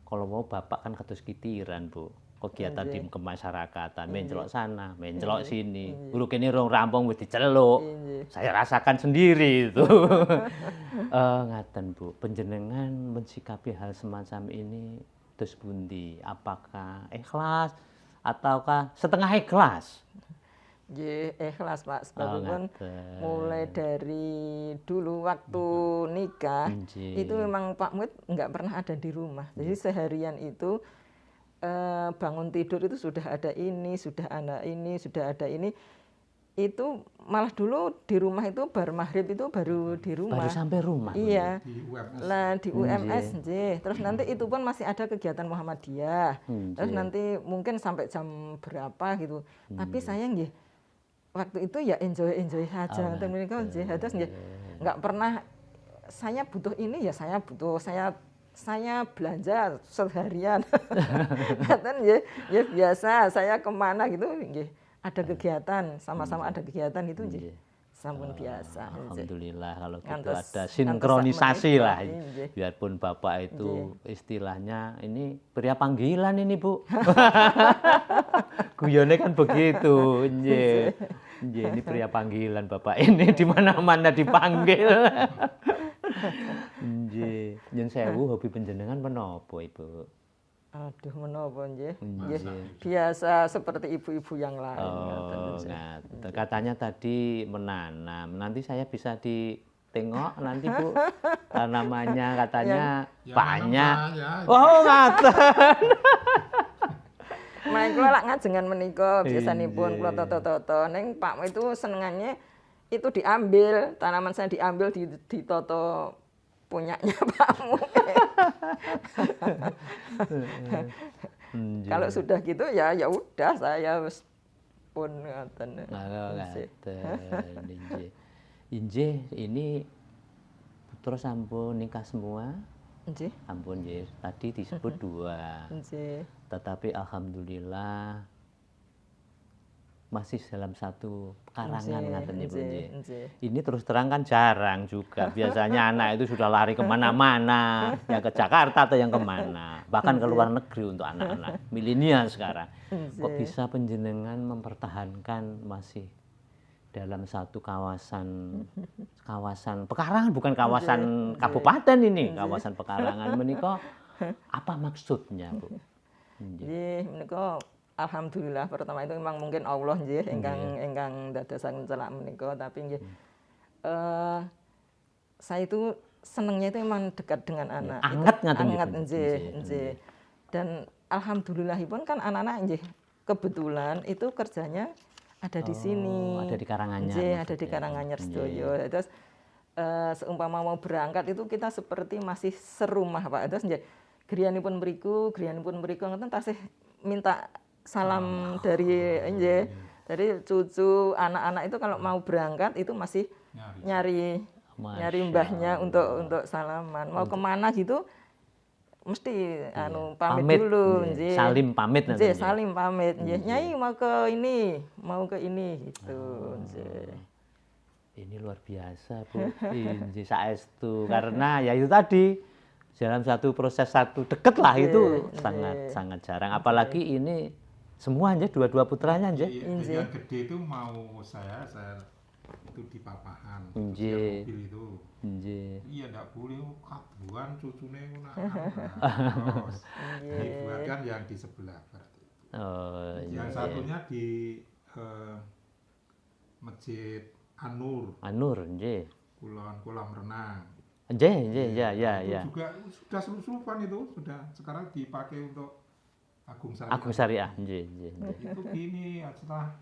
Kalau mau Bapak kan kados kitiran Bu. Kegiatan di kemasyarakatan, mencelok sana, mencelok sini. Guru kene rong rampung wis diceluk. Saya rasakan sendiri itu. Ngaten Bu, panjenengan mensikapi hal semacam ini Terus pundi? Apakah ikhlas ataukah setengah ikhlas? Nggih, ikhlas Pak, sebabipun ngaten. mulai dari dulu waktu nikah Nggih. itu memang Pak Muid nggak pernah ada di rumah. Jadi seharian itu bangun tidur itu sudah ada ini, sudah ada ini, sudah ada ini. Itu malah dulu di rumah itu baru maghrib itu baru di rumah. Baru sampai rumah. Iya. Di UMS. Lah di UMS nggih. Terus nanti itu pun masih ada kegiatan Muhammadiyah. Terus nanti mungkin sampai jam berapa gitu. Tapi saya nggih waktu itu ya enjoy saja. Untuk mereka nggih. Terus nggih nggak pernah saya butuh ini ya saya butuh, saya belanja seharian. Kan nggih, ya biasa saya kemana gitu nggih ada kegiatan, sama-sama ada kegiatan gitu nggih. Sampun biasa. Alhamdulillah kalau gitu Ngantos- ada sinkronisasi ngantos lah. sakmenika, nggih. Biarpun Bapak itu istilahnya ini pria panggilan ini, Bu. Guyone kan begitu, nggih. Nggih, ini pria panggilan Bapak ini di mana-mana dipanggil. Nggih, nyun sewu hobi panjenengan menapa, Ibu? Aduh menapa nggih. Nggih. Biasa seperti ibu-ibu yang lain. Oh, ngaten. Katanya tadi menanam. Nanti saya bisa ditengok nanti, Bu. Tanamannya katanya Ya, banyak. manam saya. Oh, ngaten. Main kula lak ngajengan menika biasanipun Iya. kula toto-toto. Ning Pak itu senengannya itu diambil, tanaman saya diambil ditoto punyanya Pak Mu. Nggih. Kalau sudah gitu ya udah saya wis pun ngoten. Oh, ngaten. Injih. Injih, ini putra sampun nikah semua? Nggih. Ampun nggih, tadi disebut 2. Nggih. Tetapi alhamdulillah masih dalam satu karangan ngaten Ibu nggih. Nggih. Ini terus terang kan jarang juga. Biasanya anak itu sudah lari kemana-mana, yang ke Jakarta atau yang kemana, bahkan ke luar negeri untuk anak-anak milenial sekarang. Kok bisa panjenengan mempertahankan masih dalam satu kawasan pekarangan, bukan kawasan kabupaten ini, kawasan pekarangan menika apa maksudnya, Bu? Nggih, menika alhamdulillah pertama itu memang mungkin Allah nggih ingkang dadosaken celak menika, tapi nggih saya itu senengnya itu memang dekat dengan anak. Anget ngaten Anget nggih, Bu. nggih, nggih. Dan alhamdulillahipun kan anak-anak nggih kebetulan itu kerjanya ada di sini. Ada di Karanganyar. Nggih, ada di maksudnya. Karanganyar sedaya. Terus seumpama mau berangkat itu kita seperti masih serumah Pak. Terus nggih griyanipun mriku ngoten tasih minta salam dari nggih. Dari cucu anak-anak itu kalau mau berangkat itu masih nyari mbahnya untuk salaman. Mau kemana gitu mesti pamit dulu nggih. nggih. Salim pamit nanti. Nggih, salim pamit nggih. Nyai mau ke ini gitu nggih. Ini luar biasa, Bu. Injih saestu karena ya itu tadi dalam satu proses satu deket lah itu sangat jarang, apalagi ini semua aja dua putranya aja. Yang gede itu mau saya itu di papahan. Nggih. Mobil itu. Nggih. Iya ndak boleh kabuan cucune ngono. Terus dibuatkan yang di sebelah berarti. Oh, Yang satunya di Masjid An-Nur, Anur, nggih. kolam renang. Nggih, ya. Itu juga sudah seluk-selupan itu, sudah sekarang dipakai untuk Agung Syariah. Agung Syariah, nggih. Itu gini, setelah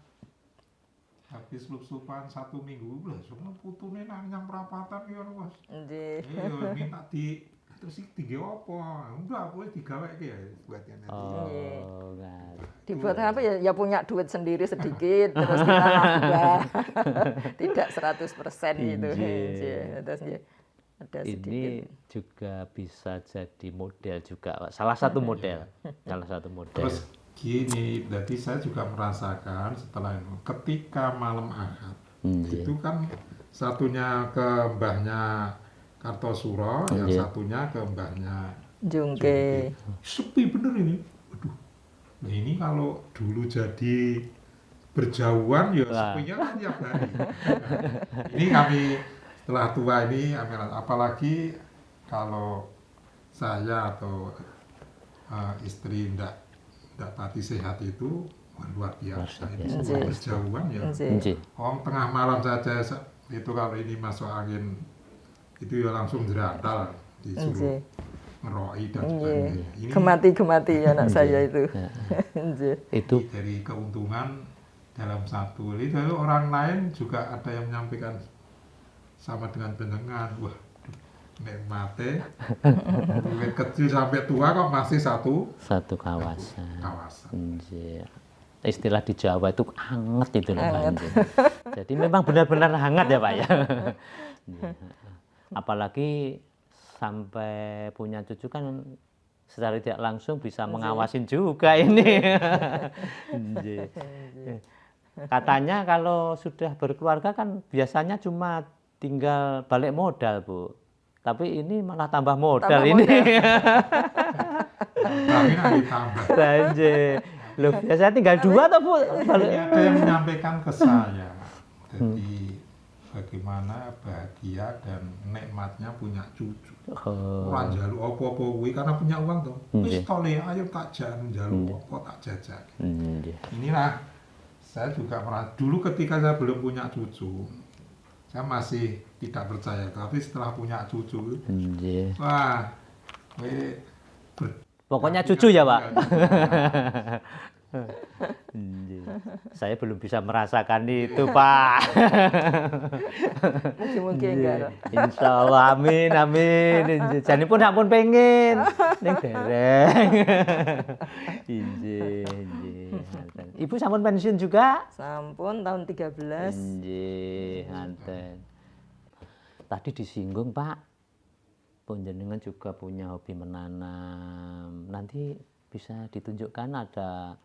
habis seluk-selupan 1 minggu, lah semua putune nang nyang perapatan ya Mas. Nggih. Minta terus iki apa? Enggak, boleh digaweke ya buatnya nanti. Oh, enggak. Dibuat apa ya? Ya punya duit sendiri sedikit terus kita nambah. Tidak 100% gitu. Nggih. Terus nggih ada Ini sedikit. juga bisa jadi model juga, Pak. Salah satu model. Terus gini, jadi saya juga merasakan setelah itu, ketika malam Ahad, itu kan satunya ke mbahnya Kartosuro, yang satunya ke mbahnya Jungke. sepi bener ini. Aduh, nah ini kalau dulu jadi berjauhan ya sepinya kan tiap hari. Ini kami setelah tua ini, apalagi kalau saya atau istri ndak pati sehat itu wah, luar biasa. Ini biasa. semua berjauhan ya. Nggih. Tengah malam saja itu kalau ini masuk angin itu ya langsung jeradal disuruh ngeroi dan sebagainya. Ini Gemati anak saya itu. Nggih. Itu dari keuntungan dalam satu. Itu lalu orang lain juga ada yang menyampaikan sama dengan pendengar, wah nikmate mulai kecil sampai tua kok masih satu kawasan. kawasan. Nggih. Istilah di Jawa itu hangat itu loh Pak. Nggih. Jadi memang benar-benar hangat ya Pak ya. Nggih. Apalagi sampai punya cucu kan secara tidak langsung bisa mengawasin juga ini. Nggih. Katanya kalau sudah berkeluarga kan biasanya cuma tinggal balik modal, Bu. Tapi ini malah tambah modal ini. Tapi nanti tambah. Nggih. Loh, biasanya tinggal 2 toh, Bu? Ini ada yang menyampaikan ke saya. Jadi bagaimana bahagia dan nikmatnya punya cucu. Orang jaluk apa-apa kuwi karena punya uang tuh. Wis tole ayo tak jan jaluk apa tak jajak. Inilah saya juga pernah dulu ketika saya belum punya cucu. Saya masih tidak percaya, tapi setelah punya cucu, wah, pokoknya cucu ya Pak. Saya belum bisa merasakan itu Pak. Mungkin enggak. Insya Allah, amin, amin. Jadi pun ampun pengen, neng dereng. Ibu sampun pensiun juga? Sampun tahun 13. Nggih, nganten. Tadi disinggung Pak, panjenengan juga punya hobi menanam. Nanti bisa ditunjukkan ada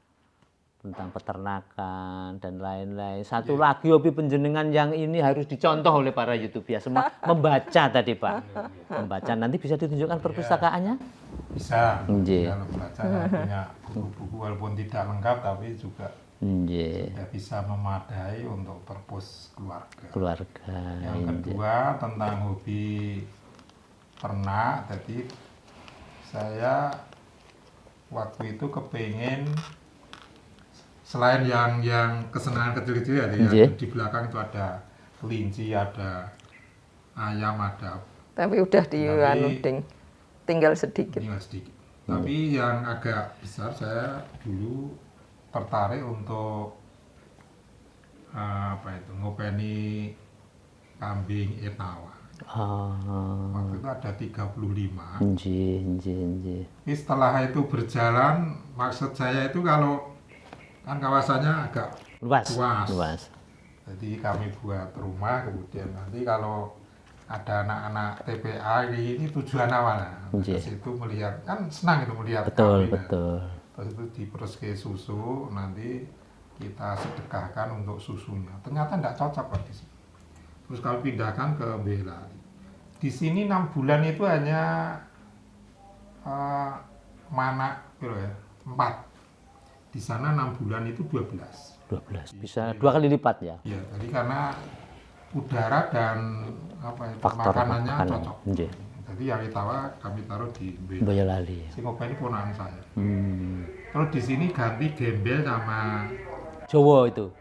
tentang peternakan dan lain-lain. Satu lagi hobi panjenengan yang ini harus dicontoh oleh para YouTuber semua, membaca tadi Pak. Membaca, nanti bisa ditunjukkan perpustakaannya? bisa. Nggih. Kalau membaca punya buku-buku walaupun tidak lengkap tapi juga Nggih. sudah bisa memadai untuk perpus keluarga. Keluarga. Yang kedua tentang hobi ternak. Jadi saya waktu itu kepingin selain yang kesenangan kecil-kecil ya, yang di belakang itu ada kelinci, ada ayam, ada. Tapi udah tinggal sedikit. Tapi yang agak besar saya dulu tertarik untuk ngopeni kambing Etawa. Waktu itu ada 35. Nggih. Tapi setelah itu berjalan, maksud saya itu kalau kan kawasannya agak luas. Jadi kami buat rumah, kemudian nanti kalau ada anak-anak TPA ini tujuan awalnya. Ke situ melihat, kan senang itu melihat kambing. Betul. Terus itu diperuske susu, nanti kita sedekahkan untuk susunya. Ternyata tidak cocok Pak di sini. Terus kami pindahkan ke Bela. Di sini 6 bulan itu hanya mana 4. Di sana 6 bulan itu 12. Bisa 2 kali lipat ya? Iya, jadi karena udara dan makanannya cocok. Jadi yang Etawa kami taruh di Boyolali. Singopa ini ponakan saya. Terus di sini ganti gembel sama Jawa itu.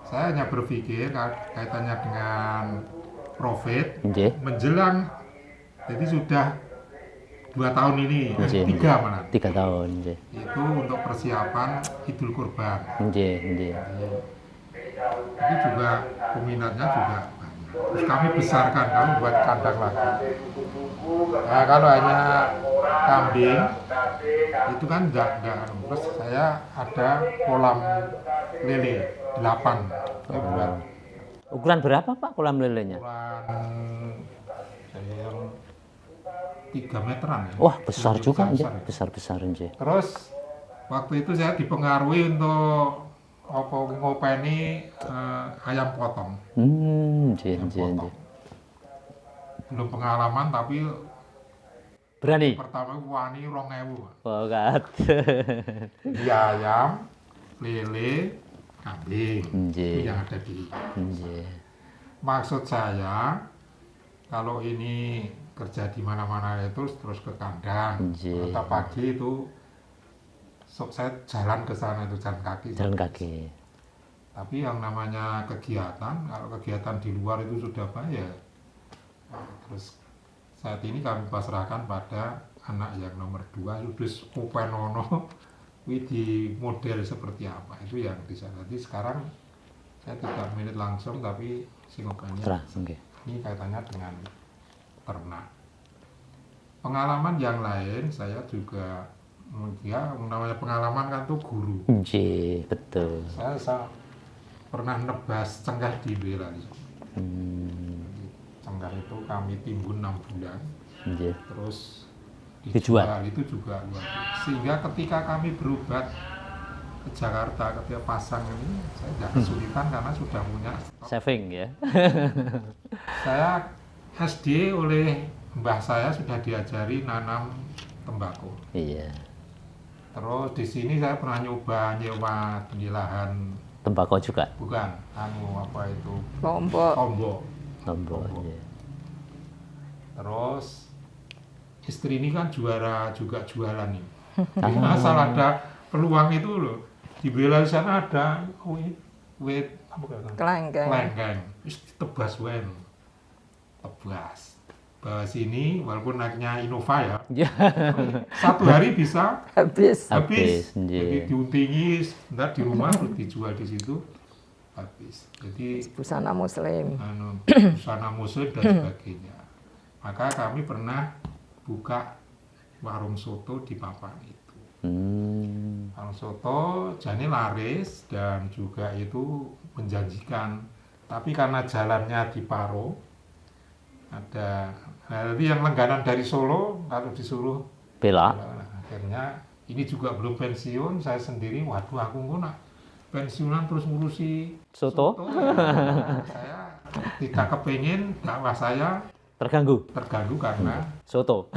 Saya hanya berpikir kaitannya dengan profit menjelang, jadi sudah 2 tahun ini, 3 malah. 3 tahun. Itu untuk persiapan Idul Kurban. Jadi juga peminatnya juga banyak. Terus kami besarkan, kami buat kandang lagi. Nah, kalau hanya kambing itu kan enggak. Terus saya ada kolam lele 8. Saya buat. Ukuran berapa Pak kolam lelenya? Ukuran yang 3 meteran ya. Wah, besar juga ya. Besar-besar nggih. Terus waktu itu saya dipengaruhi untuk ngopeni ayam potong. Belum pengalaman tapi berani. Pertama wani 2000. Oh, kat. Ayam, lele, kambing. Itu yang ada di. Maksud saya kalau ini kerja di mana-mana itu terus ke kandang. Atau pagi itu saya jalan ke sana itu jalan kaki. Jalan kaki. Tapi yang namanya kegiatan, kalau kegiatan di luar itu sudah bayar. Terus saat ini kami pasrahkan pada anak yang nomor 2, Yudus Upenono, di model seperti apa itu yang bisa. Jadi sekarang saya tidak minit langsung, tapi singokannya ini kaitannya dengan ternak. Pengalaman yang lain saya juga, ya namanya pengalaman kan tuh guru. Betul. Saya pernah nebas cengkeh di Bela. Cengkeh itu kami timbun 6 bulan, terus dijual. Itu juga luar biasa. Sehingga ketika kami berobat ke Jakarta, ketika pasang ini, saya tidak kesulitan karena sudah punya saving ya. Saya SD oleh mbah saya sudah diajari nanam tembakau. Iya. Terus di sini saya pernah nyoba nyewa di lahan tembakau juga. Bukan, apa itu? Lombok. Iya. Terus istri ini kan juara juga jualan nih. Asal ada peluang itu loh. Di Bela di sana ada wit kelengkeng. Tebas wen. Tebas. Bawa sini walaupun naiknya Innova ya. Satu hari bisa habis. Jadi diuntingi, ntar di rumah terus dijual di situ habis. Jadi busana muslim. Busana muslim dan sebagainya. Maka kami pernah buka warung soto di papan itu. Warung soto jadi laris dan juga itu menjanjikan. Tapi karena jalannya di Paro, jadi yang langganan dari Solo kalau disuruh Bela. Akhirnya ini juga belum pensiun, saya sendiri, waduh aku nak pensiunan terus ngurusi soto. Saya tidak kepingin dakwah saya terganggu karena soto.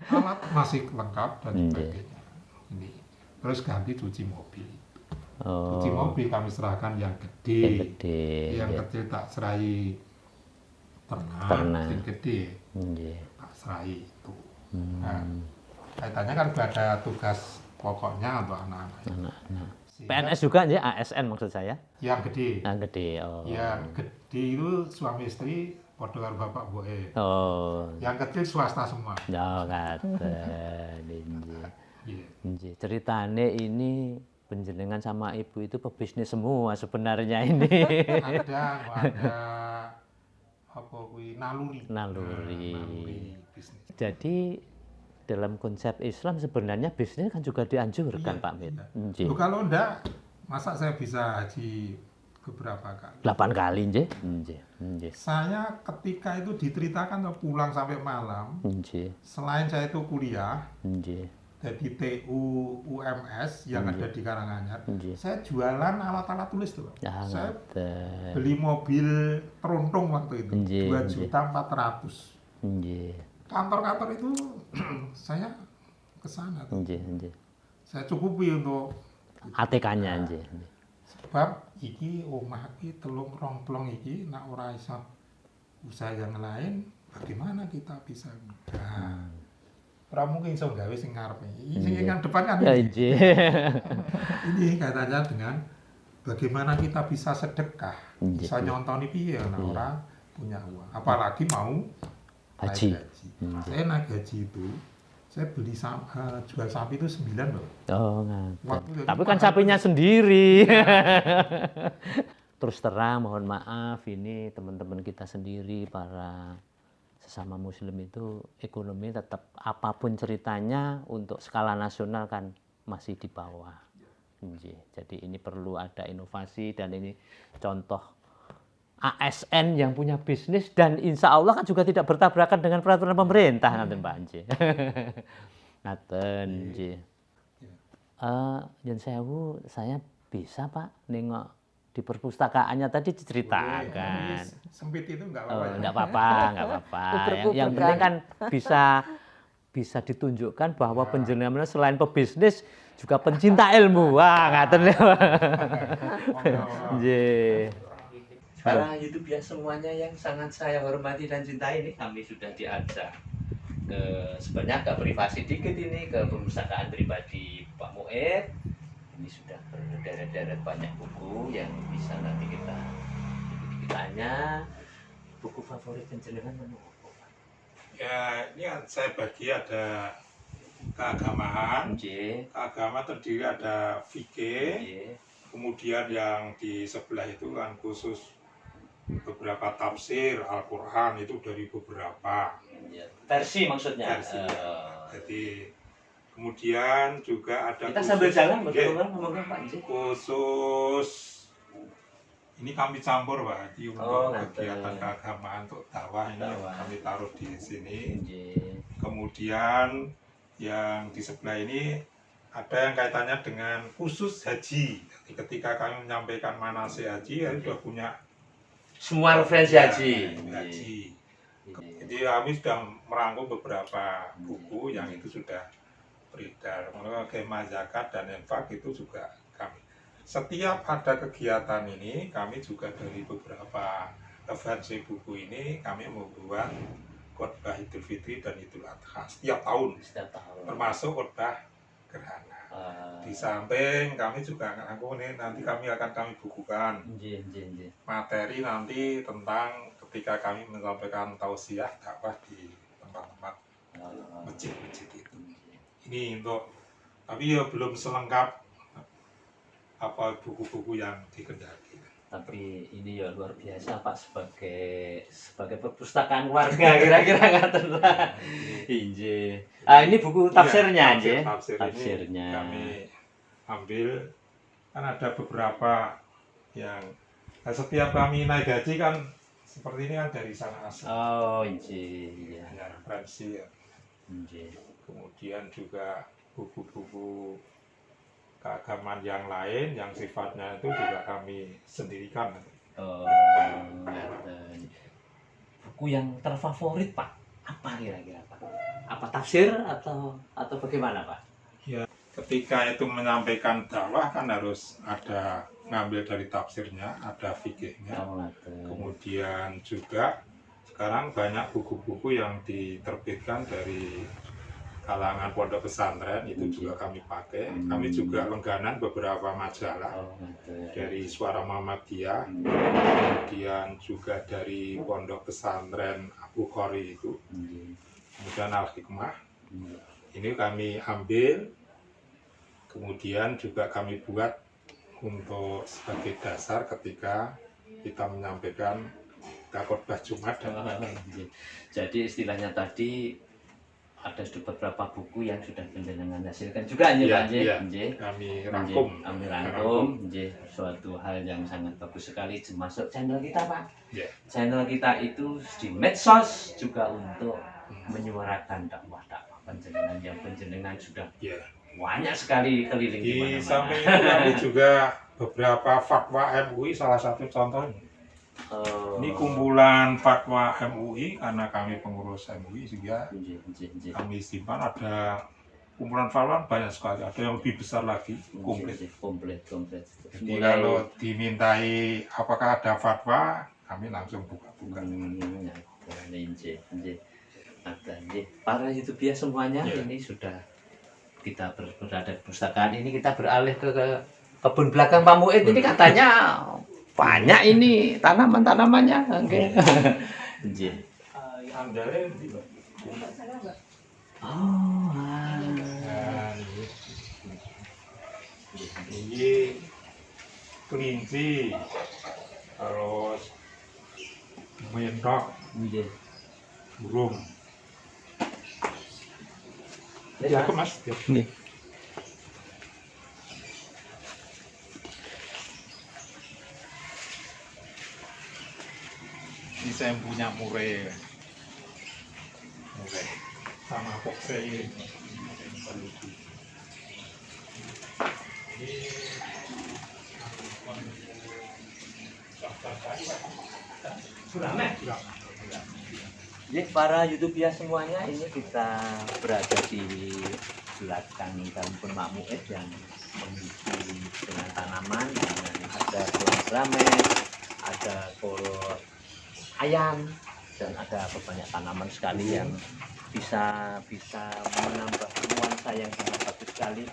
Alat masih lengkap dan sebagainya. Ini terus ganti cuci mobil. Cuci mobil kami serahkan yang gede. Yang kecil tak serai ternak. Yang gede tak serai itu. Nah, kaitannya kan ada tugas pokoknya untuk anak-anak. PNS juga ya, ASN maksud saya. Yang gede. Yang gede. Yang gede itu suami istri padha karo bapak mboke. Yang kecil swasta semua. Nggih. Ceritane ini penjenengan sama ibu itu pebisnis semua sebenarnya ini. Ada apa kuwi naluri bisnis. Jadi dalam konsep Islam sebenarnya bisnis kan juga dianjurkan, Pak Mit. Kalau enggak, masa saya bisa haji beberapa kali? 8 kali, nggih. Saya ketika itu diceritakan pulang sampai malam, selain saya itu kuliah, jadi TU UMS yang ada di Karanganyar, saya jualan alat-alat tulis tuh. Saya beli mobil Tronton waktu itu, 2.400.000. Kantor-kantor itu saya ke sana. Saya cukupi untuk ATK-nya sebab iki omah iki rong plong iki nak ora iso usaha yang lain, bagaimana kita bisa ora mungkin iso gawe sing ngarepe. Sing yang depan kan. Ini kaitannya dengan bagaimana kita bisa sedekah, bisa nyontoni piye nek ora punya uang, apalagi mau haji. Saya naik haji itu, saya beli jual sapi itu 9 loh. Tapi kan sapinya sendiri. Terus terang, mohon maaf, ini teman-teman kita sendiri, para sesama muslim itu ekonomi tetap apapun ceritanya untuk skala nasional kan masih di bawah. Jadi ini perlu ada inovasi dan ini contoh ASN yang punya bisnis dan insya Allah kan juga tidak bertabrakan dengan peraturan pemerintah nanti Pak Anji. Ngaten nggih. Yen sewu saya bisa Pak nengok di perpustakaannya tadi diceritakan. Sempit itu enggak apa-apa. Enggak apa-apa. Yang penting kan bisa ditunjukkan bahwa penjenengan selain pebisnis juga pencinta ilmu. Wah, ngaten. Nggih. Para YouTuber semuanya yang sangat saya hormati dan cintai, ini kami sudah diajak ke sebenarnya agak privasi dikit ini ke perpustakaan pribadi Pak Mued. Ini sudah berderet-deret banyak buku yang bisa nanti kita tanya. Buku favorit penjenengan mana? Ya, ini saya bagi ada keagamaan. Keagamaan terdiri ada fikih. Kemudian yang di sebelah itu kan khusus beberapa tafsir Al-Quran itu dari beberapa versi maksudnya. Versi. Jadi kemudian juga ada kita sambil jalan ngomongin Pak khusus ini kami campur Pak untuk kegiatan keagamaan untuk dakwah ini kami taruh di sini. Kemudian yang di sebelah ini ada yang kaitannya dengan khusus haji. Jadi ketika kami menyampaikan manasik haji, sudah punya semua referensi haji. Jadi kami sudah merangkum beberapa buku yang itu sudah beredar. Kemah zakat dan infak itu juga kami. Setiap ada kegiatan ini, kami juga dari beberapa referensi buku ini kami membuat khotbah Idul Fitri dan Idul Adha setiap tahun. Termasuk khotbah gerhana. Di samping kami juga ini nanti kami bukukan materi nanti tentang ketika kami menyampaikan tausiah dakwah di tempat-tempat masjid-masjid itu. Ini untuk tapi ya belum selengkap apa buku-buku yang dikendaki. Tapi ini ya luar biasa Pak sebagai perpustakaan warga kira-kira ngaten lah. Inje. Ini buku tafsirnya nggih. Tafsirnya kami ambil kan ada beberapa yang setiap kami naik gaji kan seperti ini kan dari sana asal. Oh, inje. Ya, referensi ya. Inje. Kemudian juga buku-buku keagamaan yang lain yang sifatnya itu juga kami sendirikan. Buku yang terfavorit Pak, apa kira-kira Pak? Apa tafsir atau bagaimana Pak? Ya, ketika itu menyampaikan dakwah kan harus ada ngambil dari tafsirnya, ada fikihnya. Kemudian juga sekarang banyak buku-buku yang diterbitkan dari kalangan pondok pesantren itu juga kami pakai. Kami juga langganan beberapa majalah dari Suara Muhammadiyah, kemudian juga dari pondok pesantren Abu Khori itu, kemudian Al-Hikmah. Ini kami ambil, kemudian juga kami buat untuk sebagai dasar ketika kita menyampaikan khotbah Jumat dan jadi istilahnya tadi ada beberapa buku yang sudah penjenengan hasilkan juga kami rangkum. Suatu hal yang sangat bagus sekali termasuk channel kita Pak. Channel kita itu di medsos juga untuk menyuarakan dakwah-dakwah penjenengan sudah banyak sekali keliling di mana-mana. Di samping itu kami juga beberapa fatwa MUI salah satu contohnya. Ini kumpulan fatwa MUI karena kami pengurus MUI juga kami simpan ada kumpulan fatwa banyak sekali, ada yang lebih besar lagi komplit. Jadi kalau dimintai apakah ada fatwa kami langsung buka-buka. Para YouTuber semuanya ini sudah kita berada di perpustakaan ini, kita beralih ke kebun belakang Pak Mued ini katanya banyak ini tanaman-tanamannya. Oke. Ini kelinci, terus mentok, burung. Ya, Mas. Nih. Ini saya punya murai sama poksei. Jadi para YouTuber semuanya ini kita berada di belakang kampung Pak Mued yang memiliki dengan tanaman, dengan ada gelas ramen, ada kol ayam, dan ada banyak tanaman sekali yang bisa menambah nuansa yang sangat bagus sekali.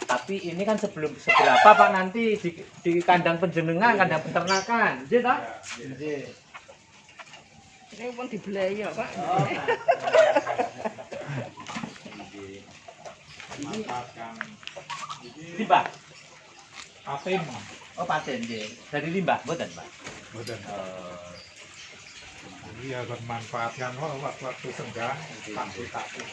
Tapi ini kan sebelum seberapa Pak nanti di kandang penjenengan, kandang peternakan, nggih ta? Nggih. Ini pun dibelai ya Pak. Manfaatkan Limbah. paten. Oh, paten nggih. Dari limbah mboten, Pak? Betul. Jadi ya bermanfaatkan waktu senggang takut.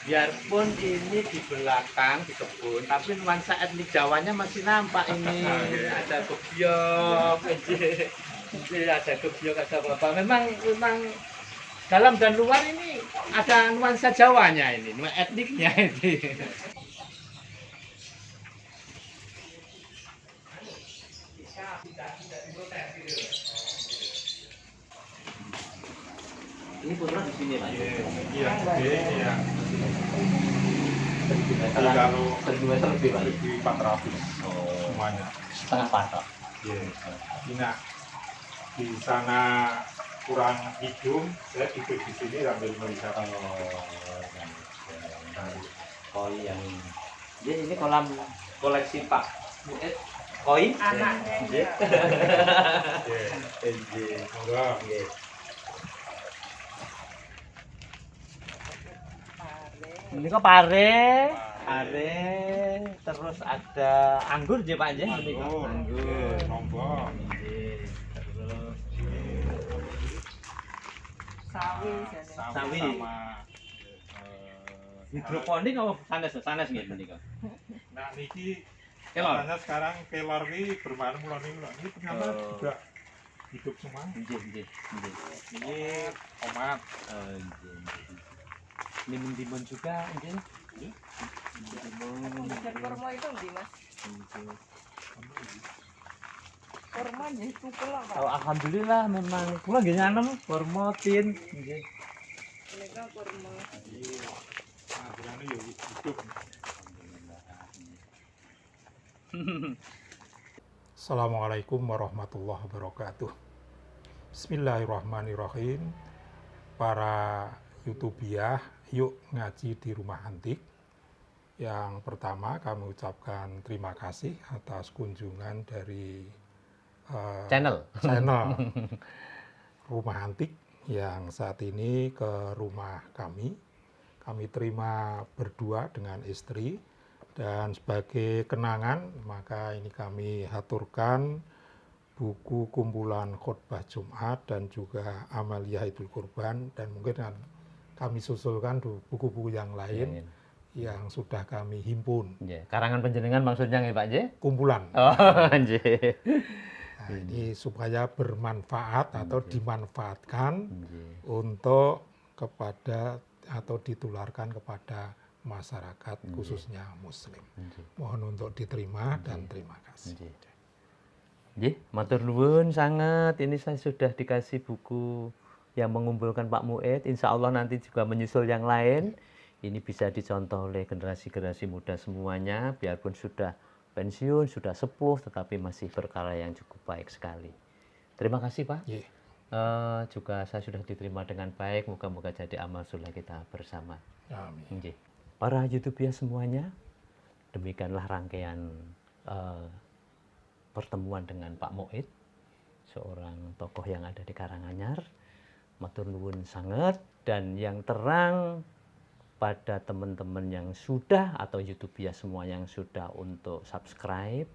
Biarpun ini di belakang di kebun, tapi nuansa etnik Jawanya masih nampak ini. Ada gebyok, ada gebyok, ada apa. Memang dalam dan luar ini ada nuansa Jawanya ini, nuansa etniknya ini. Ini putra di sini Pak. Iya, gede ya. Jadi kalau 1 meter lebih Pak. lebih 400 semuanya. Setengah patok. Iya. Nah, di sana kurang hidung, saya tidur di sini sambil melihat. Koi yang ini kolam koleksi Pak Mued. Koi Anaknya Nggih. Iya. Monggo. Ini kok pare, terus ada anggur nggih Pak nggih. Anggur. Monggo. Nggih. Terus sawi jane. Sawi. Sama hidroponik apa sanes nggih menika. nah niki Kelor. katanya sekarang kelor ini bermanu mulai ini ternyata Oh. juga hidup semua. Nggih. Ini tomat. Nggih. Limun juga nggih. Limun. Dan kurma itu di Mas. Kurma jadi tukul lah Pak. Oh, alhamdulillah memang kula nggih nyanem kurma tin nggih. Mereka kurma. Nah, ya hidup. Assalamualaikum warahmatullahi wabarakatuh. Bismillahirrahmanirrahim. Para YouTubiah, yuk ngaji di rumah antik. Yang pertama kami ucapkan terima kasih atas kunjungan dari Channel Rumah Antik yang saat ini ke rumah kami. Kami terima berdua dengan istri, dan sebagai kenangan maka ini kami haturkan buku kumpulan khotbah Jumat dan juga Amaliyah Idul Kurban, dan mungkin kami susulkan buku-buku yang lain yang sudah kami himpun. Karangan panjenengan maksudnya nggih Pak nggih? Kumpulan. Oh, nggih. Nah, ini supaya bermanfaat atau dimanfaatkan untuk kepada atau ditularkan kepada masyarakat khususnya Muslim. Mohon untuk diterima dan terima kasih. Nggih, matur nuwun sangat. Ini saya sudah dikasih buku yang mengumpulkan Pak Mued. Insya Allah nanti juga menyusul yang lain. Ini bisa dicontoh oleh generasi-generasi muda semuanya, biarpun sudah pensiun, sudah sepuh, tetapi masih berkarya yang cukup baik sekali. Terima kasih Pak. Yeah. Juga saya sudah diterima dengan baik. Moga-moga jadi amal soleh kita bersama. Amin. Nggih. Para YouTuber semuanya, demikianlah rangkaian pertemuan dengan Pak Mued, seorang tokoh yang ada di Karanganyar. Matur nuwun sangat, dan yang terang pada teman-teman yang sudah atau YouTuber semua yang sudah untuk subscribe,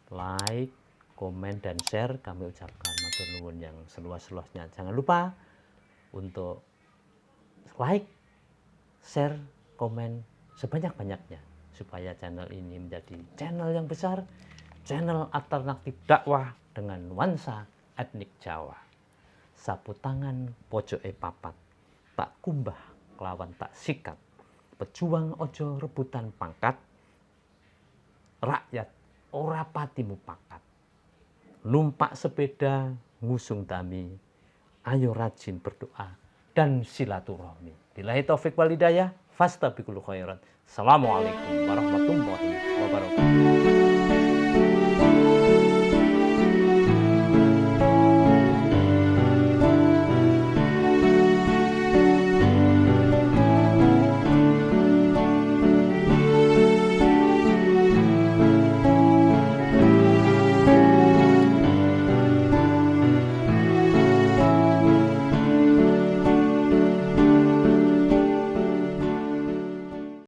like, komen dan share, kami ucapkan matur nuwun yang seluas-luasnya. Jangan lupa untuk like, share, komen sebanyak-banyaknya supaya channel ini menjadi channel yang besar, channel alternatif dakwah dengan nuansa etnik Jawa. Sapu tangan pojoke papat, tak kumbah kelawan tak sikat. Pejuang ojo rebutan pangkat, rakyat ora pati mupakat. Numpak sepeda ngusung dami, ayo rajin berdoa dan silaturahmi. Billahi taufik wal hidayah, fastabiqul khairat. Assalamualaikum warahmatullahi wabarakatuh.